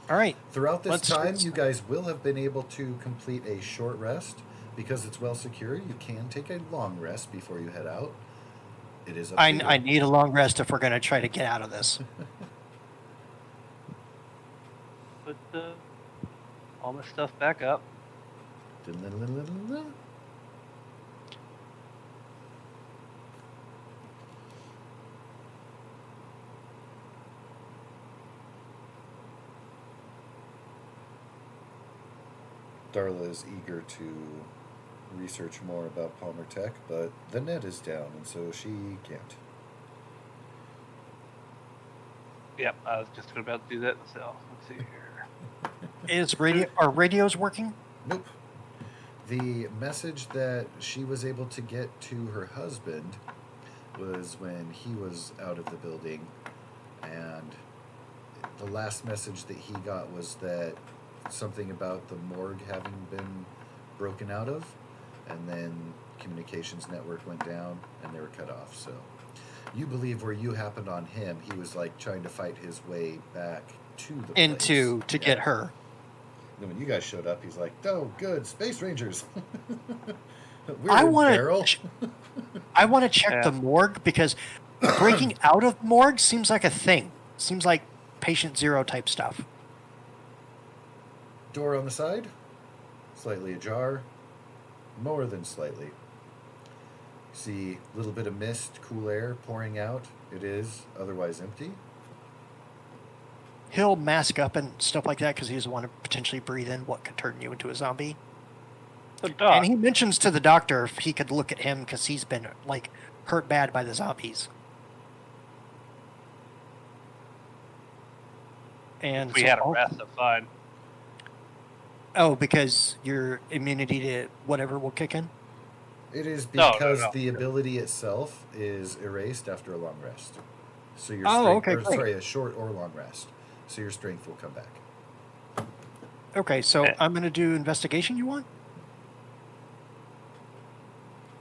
All right. Throughout this time, let's- you guys will have been able to complete a short rest. Because it's well secured, you can take a long rest before you head out. It is up to you. I need a long rest if we're going to try to get out of this. Put all my stuff back up. Darla is eager to research more about Palmer Tech, but the net is down, and so she can't. Yep, I was just about to do that myself. Let's see here. Are radios working? Nope. The message that she was able to get to her husband was when he was out of the building, and the last message that he got was that something about the morgue having been broken out of, and then communications network went down and they were cut off. So you believe where you happened on him, he was like trying to fight his way back to the place. To get her. And when you guys showed up, he's like, "Oh, good, Space Rangers." I want Barrel. I want to check the morgue because breaking out of morgue seems like a thing. Seems like patient zero type stuff. Door on the side, slightly ajar, more than slightly. See a little bit of mist, cool air pouring out. It is otherwise empty. He'll mask up and stuff like that because he doesn't want to potentially breathe in what could turn you into a zombie. And he mentions to the doctor if he could look at him because he's been like hurt bad by the zombies. And if we had a rest, that's fine. Oh, because your immunity to whatever will kick in? It is because No. the ability itself is erased after a long rest. So your great. a short or long rest. So your strength will come back. Okay, so I'm going to do investigation, you want?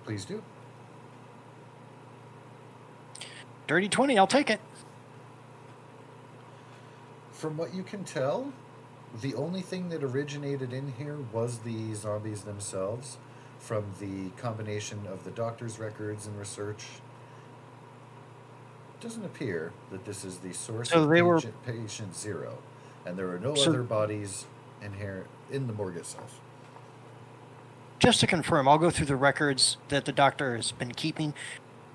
Please do. Dirty 20, I'll take it. From what you can tell, the only thing that originated in here was the zombies themselves, from the combination of the doctor's records and research. It doesn't appear that this is the source of patient zero, and there are no other bodies inherent in the morgue itself. Just to confirm, I'll go through the records that the doctor has been keeping.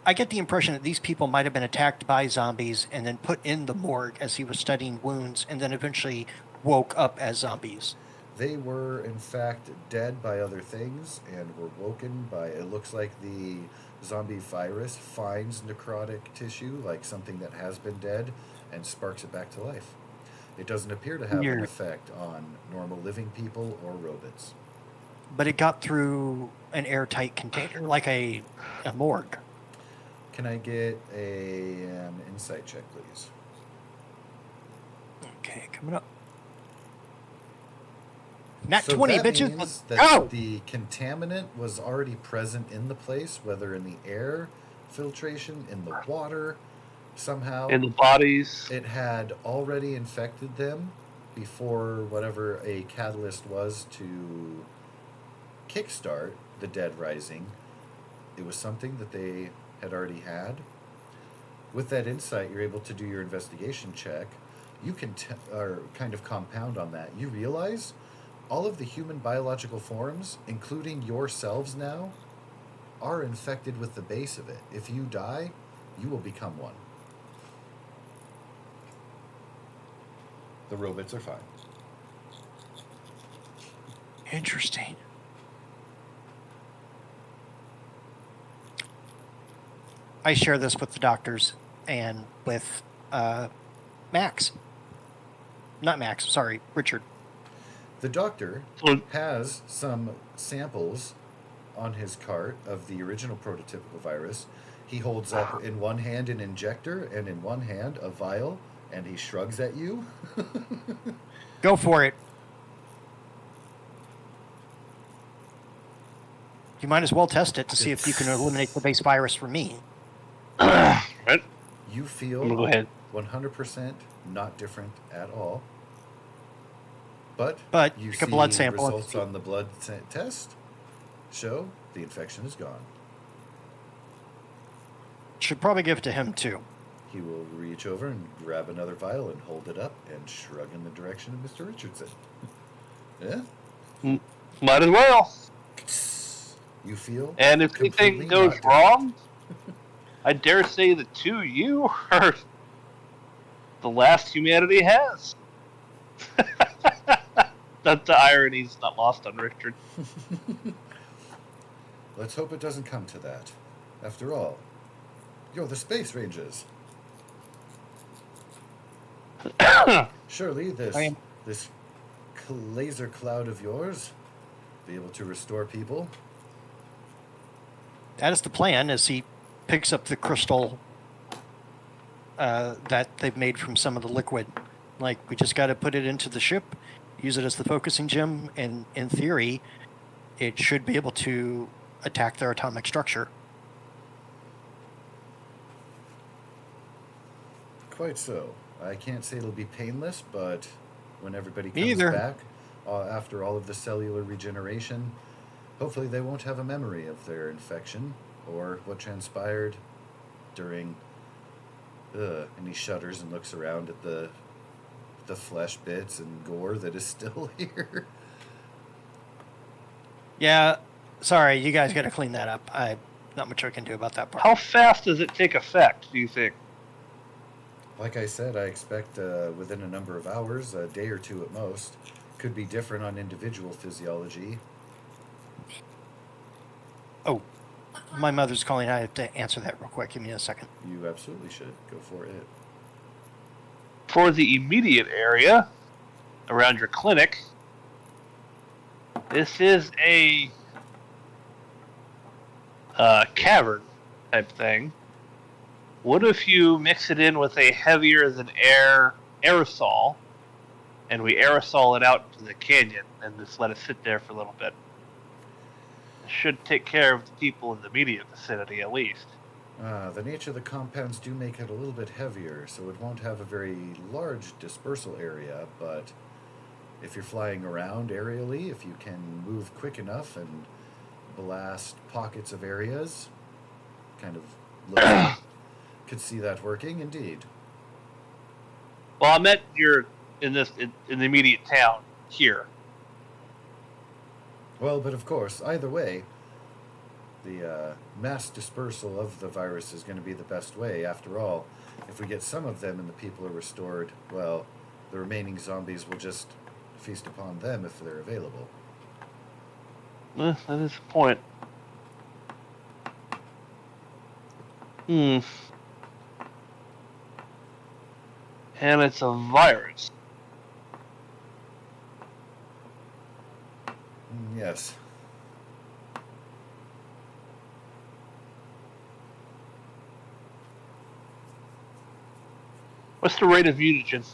I get the impression that these people might have been attacked by zombies and then put in the morgue as he was studying wounds and then eventually woke up as zombies. They were, in fact, dead by other things and were woken by, it looks like the zombie virus finds necrotic tissue, like something that has been dead, and sparks it back to life. It doesn't appear to have an Weird. effect on normal living people or robots. But it got through an airtight container, like a morgue. Can I get an insight check, please? Okay, coming up. Nat So 20, that bitches. means Let's that go! the contaminant was already present in the place, whether in the air filtration, in the water, somehow. In the bodies. It had already infected them before whatever a catalyst was to kickstart the Dead Rising. It was something that they had already had. With that insight, you're able to do your investigation check. You can or kind of compound on that. You realize all of the human biological forms, including yourselves now, are infected with the base of it. If you die, you will become one. The robots are fine. Interesting. I share this with the doctors and with Max. Not Max, sorry, Richard. The doctor So, has some samples on his cart of the original prototypical virus. He holds up in one hand an injector and in one hand a vial, and he shrugs at you. Go for it. You might as well test it to see if you can eliminate the base virus for me. right? You I'm feel gonna go ahead. 100% not different at all. But you pick see a blood sample and results see. on the blood test show the infection is gone. Should probably give it to him too. He will reach over and grab another vial and hold it up and shrug in the direction of Mr. Richardson. Yeah? Might as well. You feel And if completely anything goes not wrong, I dare say the two of you are the last humanity has. That the irony's not lost on Richard. Let's hope it doesn't come to that. After all, you're the Space Rangers. Surely this laser cloud of yours be able to restore people. That is the plan as he picks up the crystal that they've made from some of the liquid. Like, we just got to put it into the ship, use it as the focusing gem, and in theory, it should be able to attack their atomic structure. Quite so. I can't say it'll be painless, but when everybody Me comes either. back after all of the cellular regeneration, hopefully they won't have a memory of their infection or what transpired during. And he shudders and looks around at the flesh bits and gore that is still here. Yeah, sorry, you guys got to clean that up. Not much I can do about that part. How fast does it take effect, do you think? Like I said, I expect within a number of hours, a day or two at most. Could be different on individual physiology. Oh, my mother's calling. I have to answer that real quick. Give me a second. You absolutely should. Go for it. For the immediate area around your clinic, this is a cavern type thing. What if you mix it in with a heavier than air aerosol, and we aerosol it out into the canyon and just let it sit there for a little bit? It should take care of the people in the immediate vicinity at least. The nature of the compounds do make it a little bit heavier, so it won't have a very large dispersal area, but if you're flying around aerially, if you can move quick enough and blast pockets of areas, kind of could see that working, indeed. Well, I meant you're in the immediate town here. Well, but of course, either way, the mass dispersal of the virus is going to be the best way. After all, if we get some of them and the people are restored, well, the remaining zombies will just feast upon them if they're available. That is the point. And it's a virus. Yes. What's the rate of mutagen?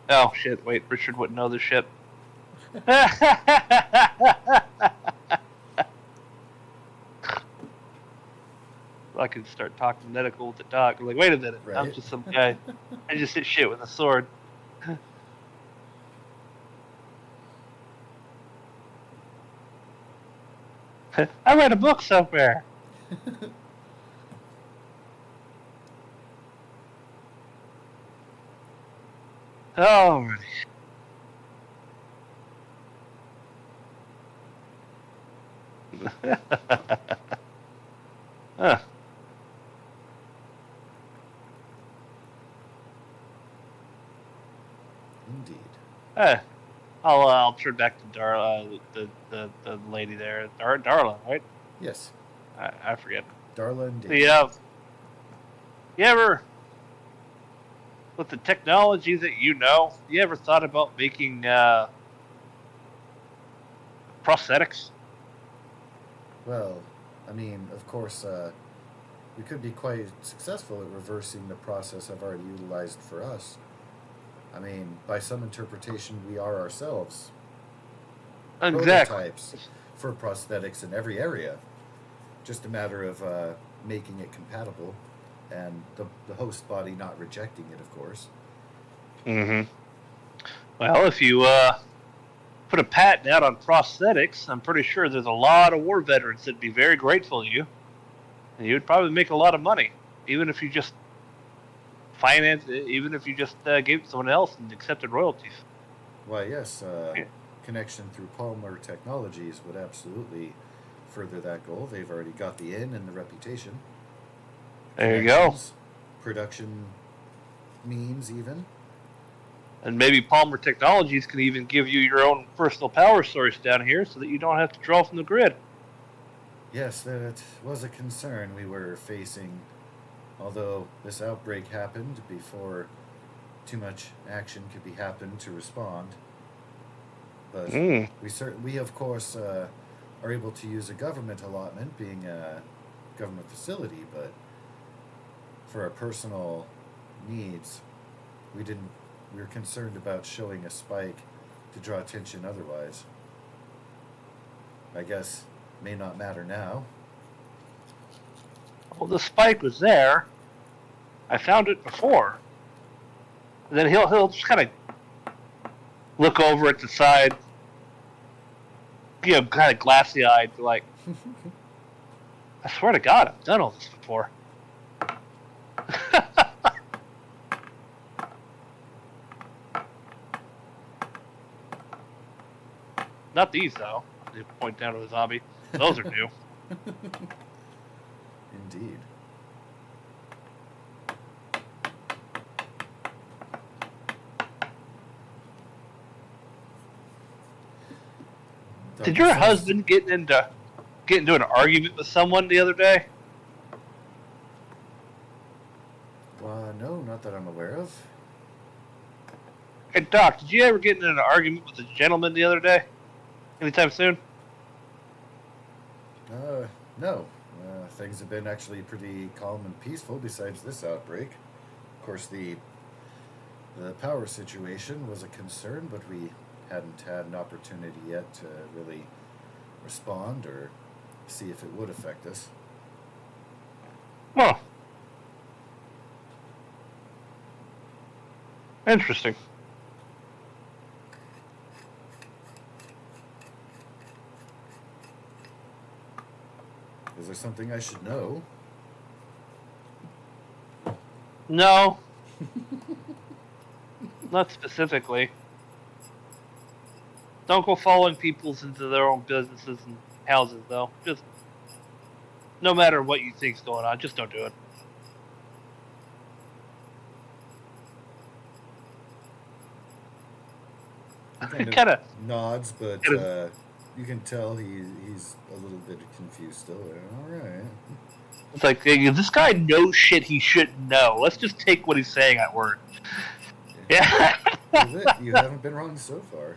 Oh shit! Wait, Richard wouldn't know this shit. I could start talking medical with the doc. I'm like, wait a minute, Right. I'm just some guy. I just hit shit with a sword. I read a book somewhere. Oh, huh. Indeed. I'll turn back to the lady there, Darla, right? Yes. I forget. Darla and Dave. You ever, with the technology that you ever thought about making prosthetics? Well, I mean, of course, we could be quite successful at reversing the process I've already utilized for us. I mean, by some interpretation, we are ourselves Exactly. prototypes for prosthetics in every area. Just a matter of making it compatible and the host body not rejecting it, of course. Mm-hmm. Well, if you put a patent out on prosthetics, I'm pretty sure there's a lot of war veterans that'd be very grateful to you, and you'd probably make a lot of money, even if you just gave it to someone else and accepted royalties. Why, yes, Yeah. connection through Palmer Technologies would absolutely further that goal. They've already got the in and the reputation. There you go. Production means even. And maybe Palmer Technologies can even give you your own personal power source down here so that you don't have to draw from the grid. Yes, that was a concern we were facing. Although this outbreak happened before too much action could be happened to respond. But we of course are able to use a government allotment, being a government facility, but for our personal needs, we were concerned about showing a spike to draw attention otherwise. I guess may not matter now. Well, the spike was there. I found it before. And then he'll just kind of look over at the side, kind of glassy-eyed, like, I swear to God, I've done all this before. Not these, though. They point down to the zombie. Those are new. Indeed. Did your husband get into an argument with someone the other day? No, not that I'm aware of. Hey, Doc, did you ever get into an argument with a gentleman the other day? Anytime soon? No. Things have been actually pretty calm and peaceful besides this outbreak. Of course, the power situation was a concern, but we hadn't had an opportunity yet to really respond or see if it would affect us. Well, interesting. Is there something I should know? No. Not specifically. Don't go following people into their own businesses and houses, though. Just, no matter what you think's going on, just don't do it. He kind of nods, but you can tell he's a little bit confused still. All right. It's like, this guy knows shit he shouldn't know. Let's just take what he's saying at word. Yeah. You haven't been wrong so far.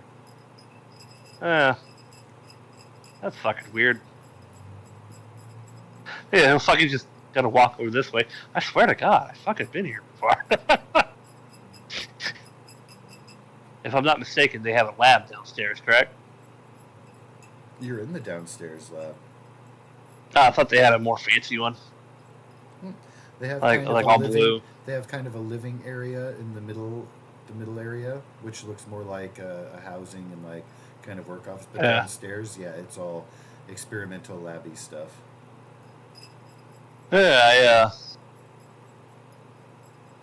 That's fucking weird. Yeah, I'm fucking just gonna walk over this way. I swear to God, I fucking been here before. If I'm not mistaken, they have a lab downstairs, correct? You're in the downstairs lab. I thought they had a more fancy one. They have Like kind of all living, blue. They have kind of a living area in the middle area, which looks more like a housing and like kind of work office. But downstairs, yeah, it's all experimental labby stuff. Yeah.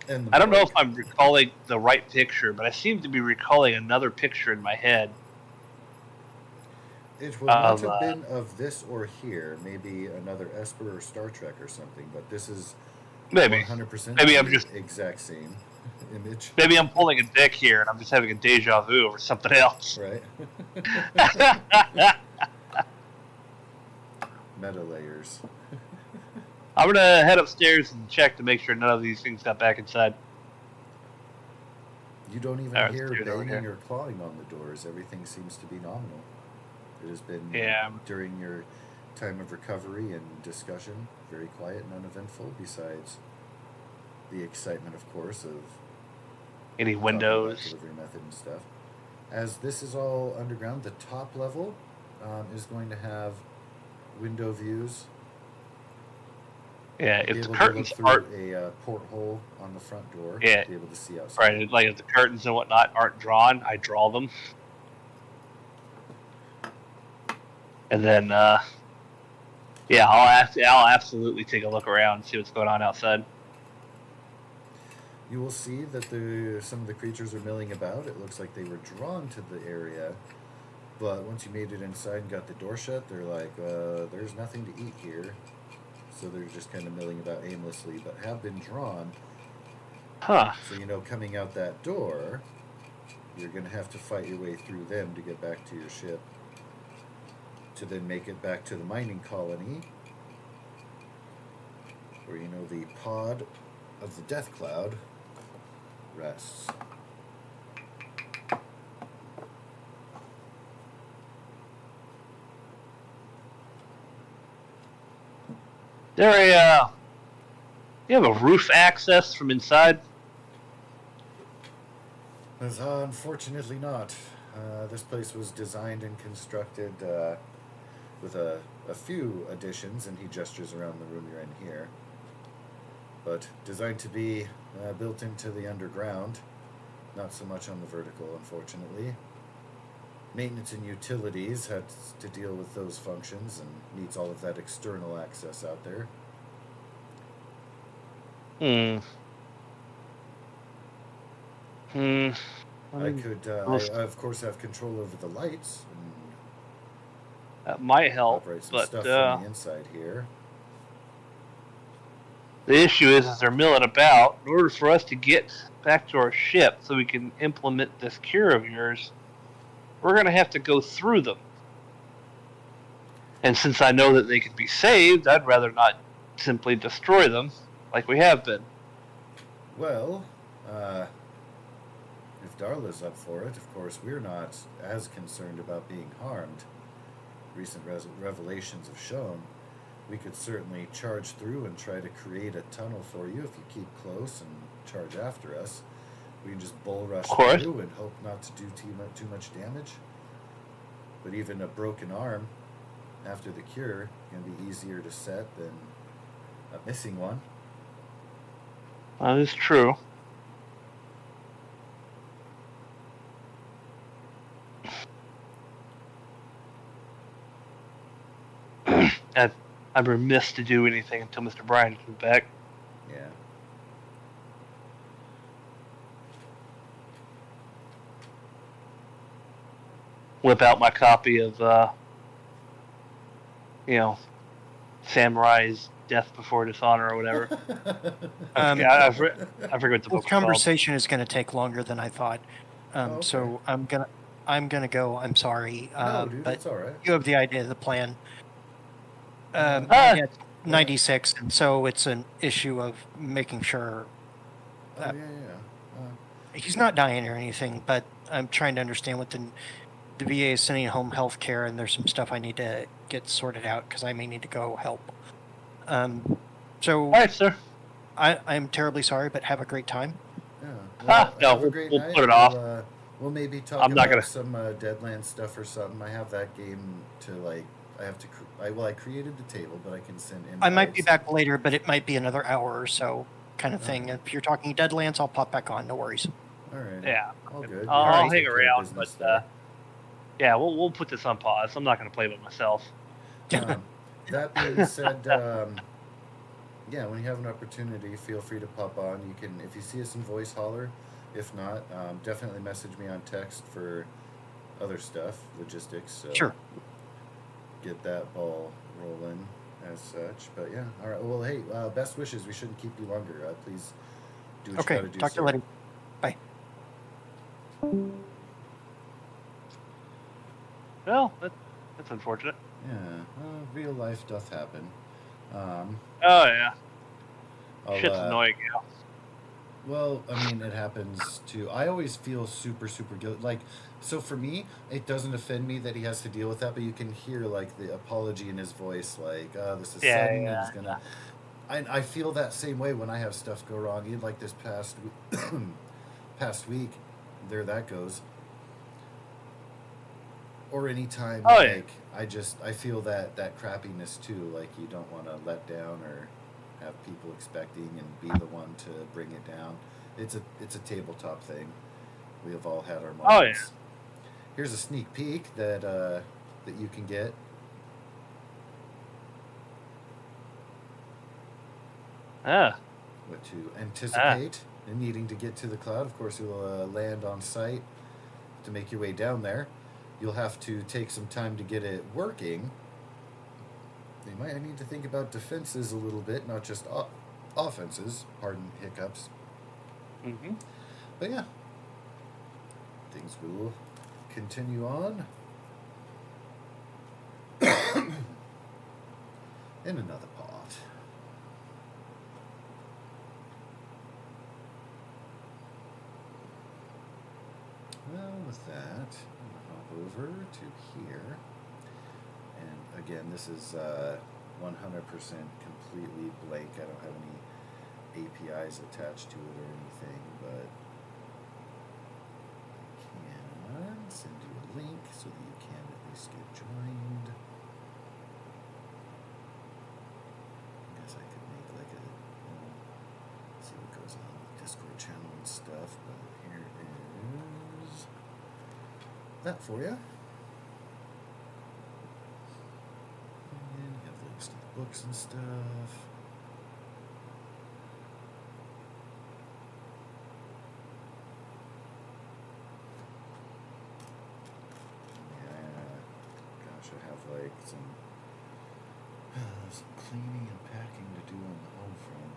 And I don't know if I'm recalling the right picture, but I seem to be recalling another picture in my head. It would not have been of this or here. Maybe another Esper or Star Trek or something. But this is maybe 100%. Maybe I'm just exact same image. Maybe I'm pulling a dick here, and I'm just having a deja vu over something else. Right. Meta layers. I'm gonna head upstairs and check to make sure none of these things got back inside. You don't even hear banging or clawing on the doors. Everything seems to be nominal. It has been during your time of recovery and discussion very quiet and uneventful. Besides the excitement, of course, of any windows, delivery method and stuff. As this is all underground, the top level is going to have window views. Yeah, if the curtains aren't a porthole on the front door, be able to see outside. Right, like if the curtains and whatnot aren't drawn, I draw them, and then I'll absolutely take a look around and see what's going on outside. You will see that some of the creatures are milling about. It looks like they were drawn to the area, but once you made it inside and got the door shut, they're like, there's nothing to eat here. So they're just kind of milling about aimlessly, but have been drawn. Huh. So, coming out that door, you're going to have to fight your way through them to get back to your ship, to then make it back to the mining colony, where the pod of the Death Cloud rests. You have a roof access from inside? Unfortunately not. This place was designed and constructed with a few additions, and he gestures around the room you're in here. But designed to be built into the underground, not so much on the vertical, unfortunately. Maintenance and utilities had to deal with those functions and needs all of that external access out there. I could, I of course have control over the lights. And that might help, operate some but stuff from the inside here. The issue is they're milling about. In order for us to get back to our ship so we can implement this cure of yours, we're going to have to go through them. And since I know that they can be saved, I'd rather not simply destroy them like we have been. Well, if Darla's up for it, of course, we're not as concerned about being harmed. Recent revelations have shown we could certainly charge through and try to create a tunnel for you if you keep close and charge after us. We can just bull rush through and hope not to do too much damage. But even a broken arm after the cure can be easier to set than a missing one. That is true. I'm remiss to do anything until Mr. Bryan comes back. Yeah. Whip out my copy of, Samurai's Death Before Dishonor or whatever. I forget what the book's conversation is going to take longer than I thought. Okay. So I'm gonna go. I'm sorry, No, dude, but it's all right. you have the idea of the plan. I had 96, and so it's an issue of making sure that he's not dying or anything. But I'm trying to understand what the VA is sending home health care, and there's some stuff I need to get sorted out because I may need to go help. So All right, sir. I'm terribly sorry, but have a great time. Yeah. Ah, no, have a great we'll night. put it off. We'll maybe talk I'm not about gonna- some Deadlands stuff or something. I have that game to like. I have to. I created the table, but I can send in. I might be back later, but it might be another hour or so, kind of thing. Alright. If you're talking Deadlands, I'll pop back on. No worries. All right. Yeah. All good. I'll take hang care of around, business but there. yeah, we'll put this on pause. I'm not gonna play with myself. That being said, yeah, when you have an opportunity, feel free to pop on. You can, if you see us in voice, holler. If not, definitely message me on text for other stuff, logistics. So Sure. get that ball rolling as such. But yeah, all right. Well, hey, best wishes. We shouldn't keep you longer. Please do what you Okay. gotta do. Talk to sir. you later. Bye. Well, that's unfortunate. Yeah, real life doth happen. Oh yeah, shit's I'll, annoying. Yeah. Well, I mean, it happens too. I always feel super, super guilty. Like, so for me, it doesn't offend me that he has to deal with that, but you can hear, like, the apology in his voice, like, oh, this is Yeah, sudden, yeah, and he's gonna... I feel that same way when I have stuff go wrong. Even, like, this past week, there that goes. Or any time, Oh, yeah. like, I feel that crappiness, too. Like, you don't want to let down or have people expecting and be the one to bring it down. It's a tabletop thing. We have all had our moments. Oh, yeah. Here's a sneak peek that you can get. What to anticipate and needing to get to the cloud. Of course, you'll land on site. To make your way down there, you'll have to take some time to get it working. You might need to think about defenses a little bit, not just offenses. Pardon hiccups. Mm-hmm. But yeah, things will continue on. In another pot. Well, with that, I'm going to hop over to here. And again, this is 100% completely blank. I don't have any APIs attached to it or anything, but I can send you a link so that you can at least get joined. I guess I could make like a, see what goes on with Discord channel and stuff, but here is that for you. And you have links to the books and stuff. I have like some cleaning and packing to do on the home front.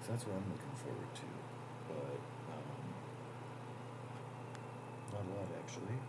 So that's what I'm looking forward to, but not a lot actually.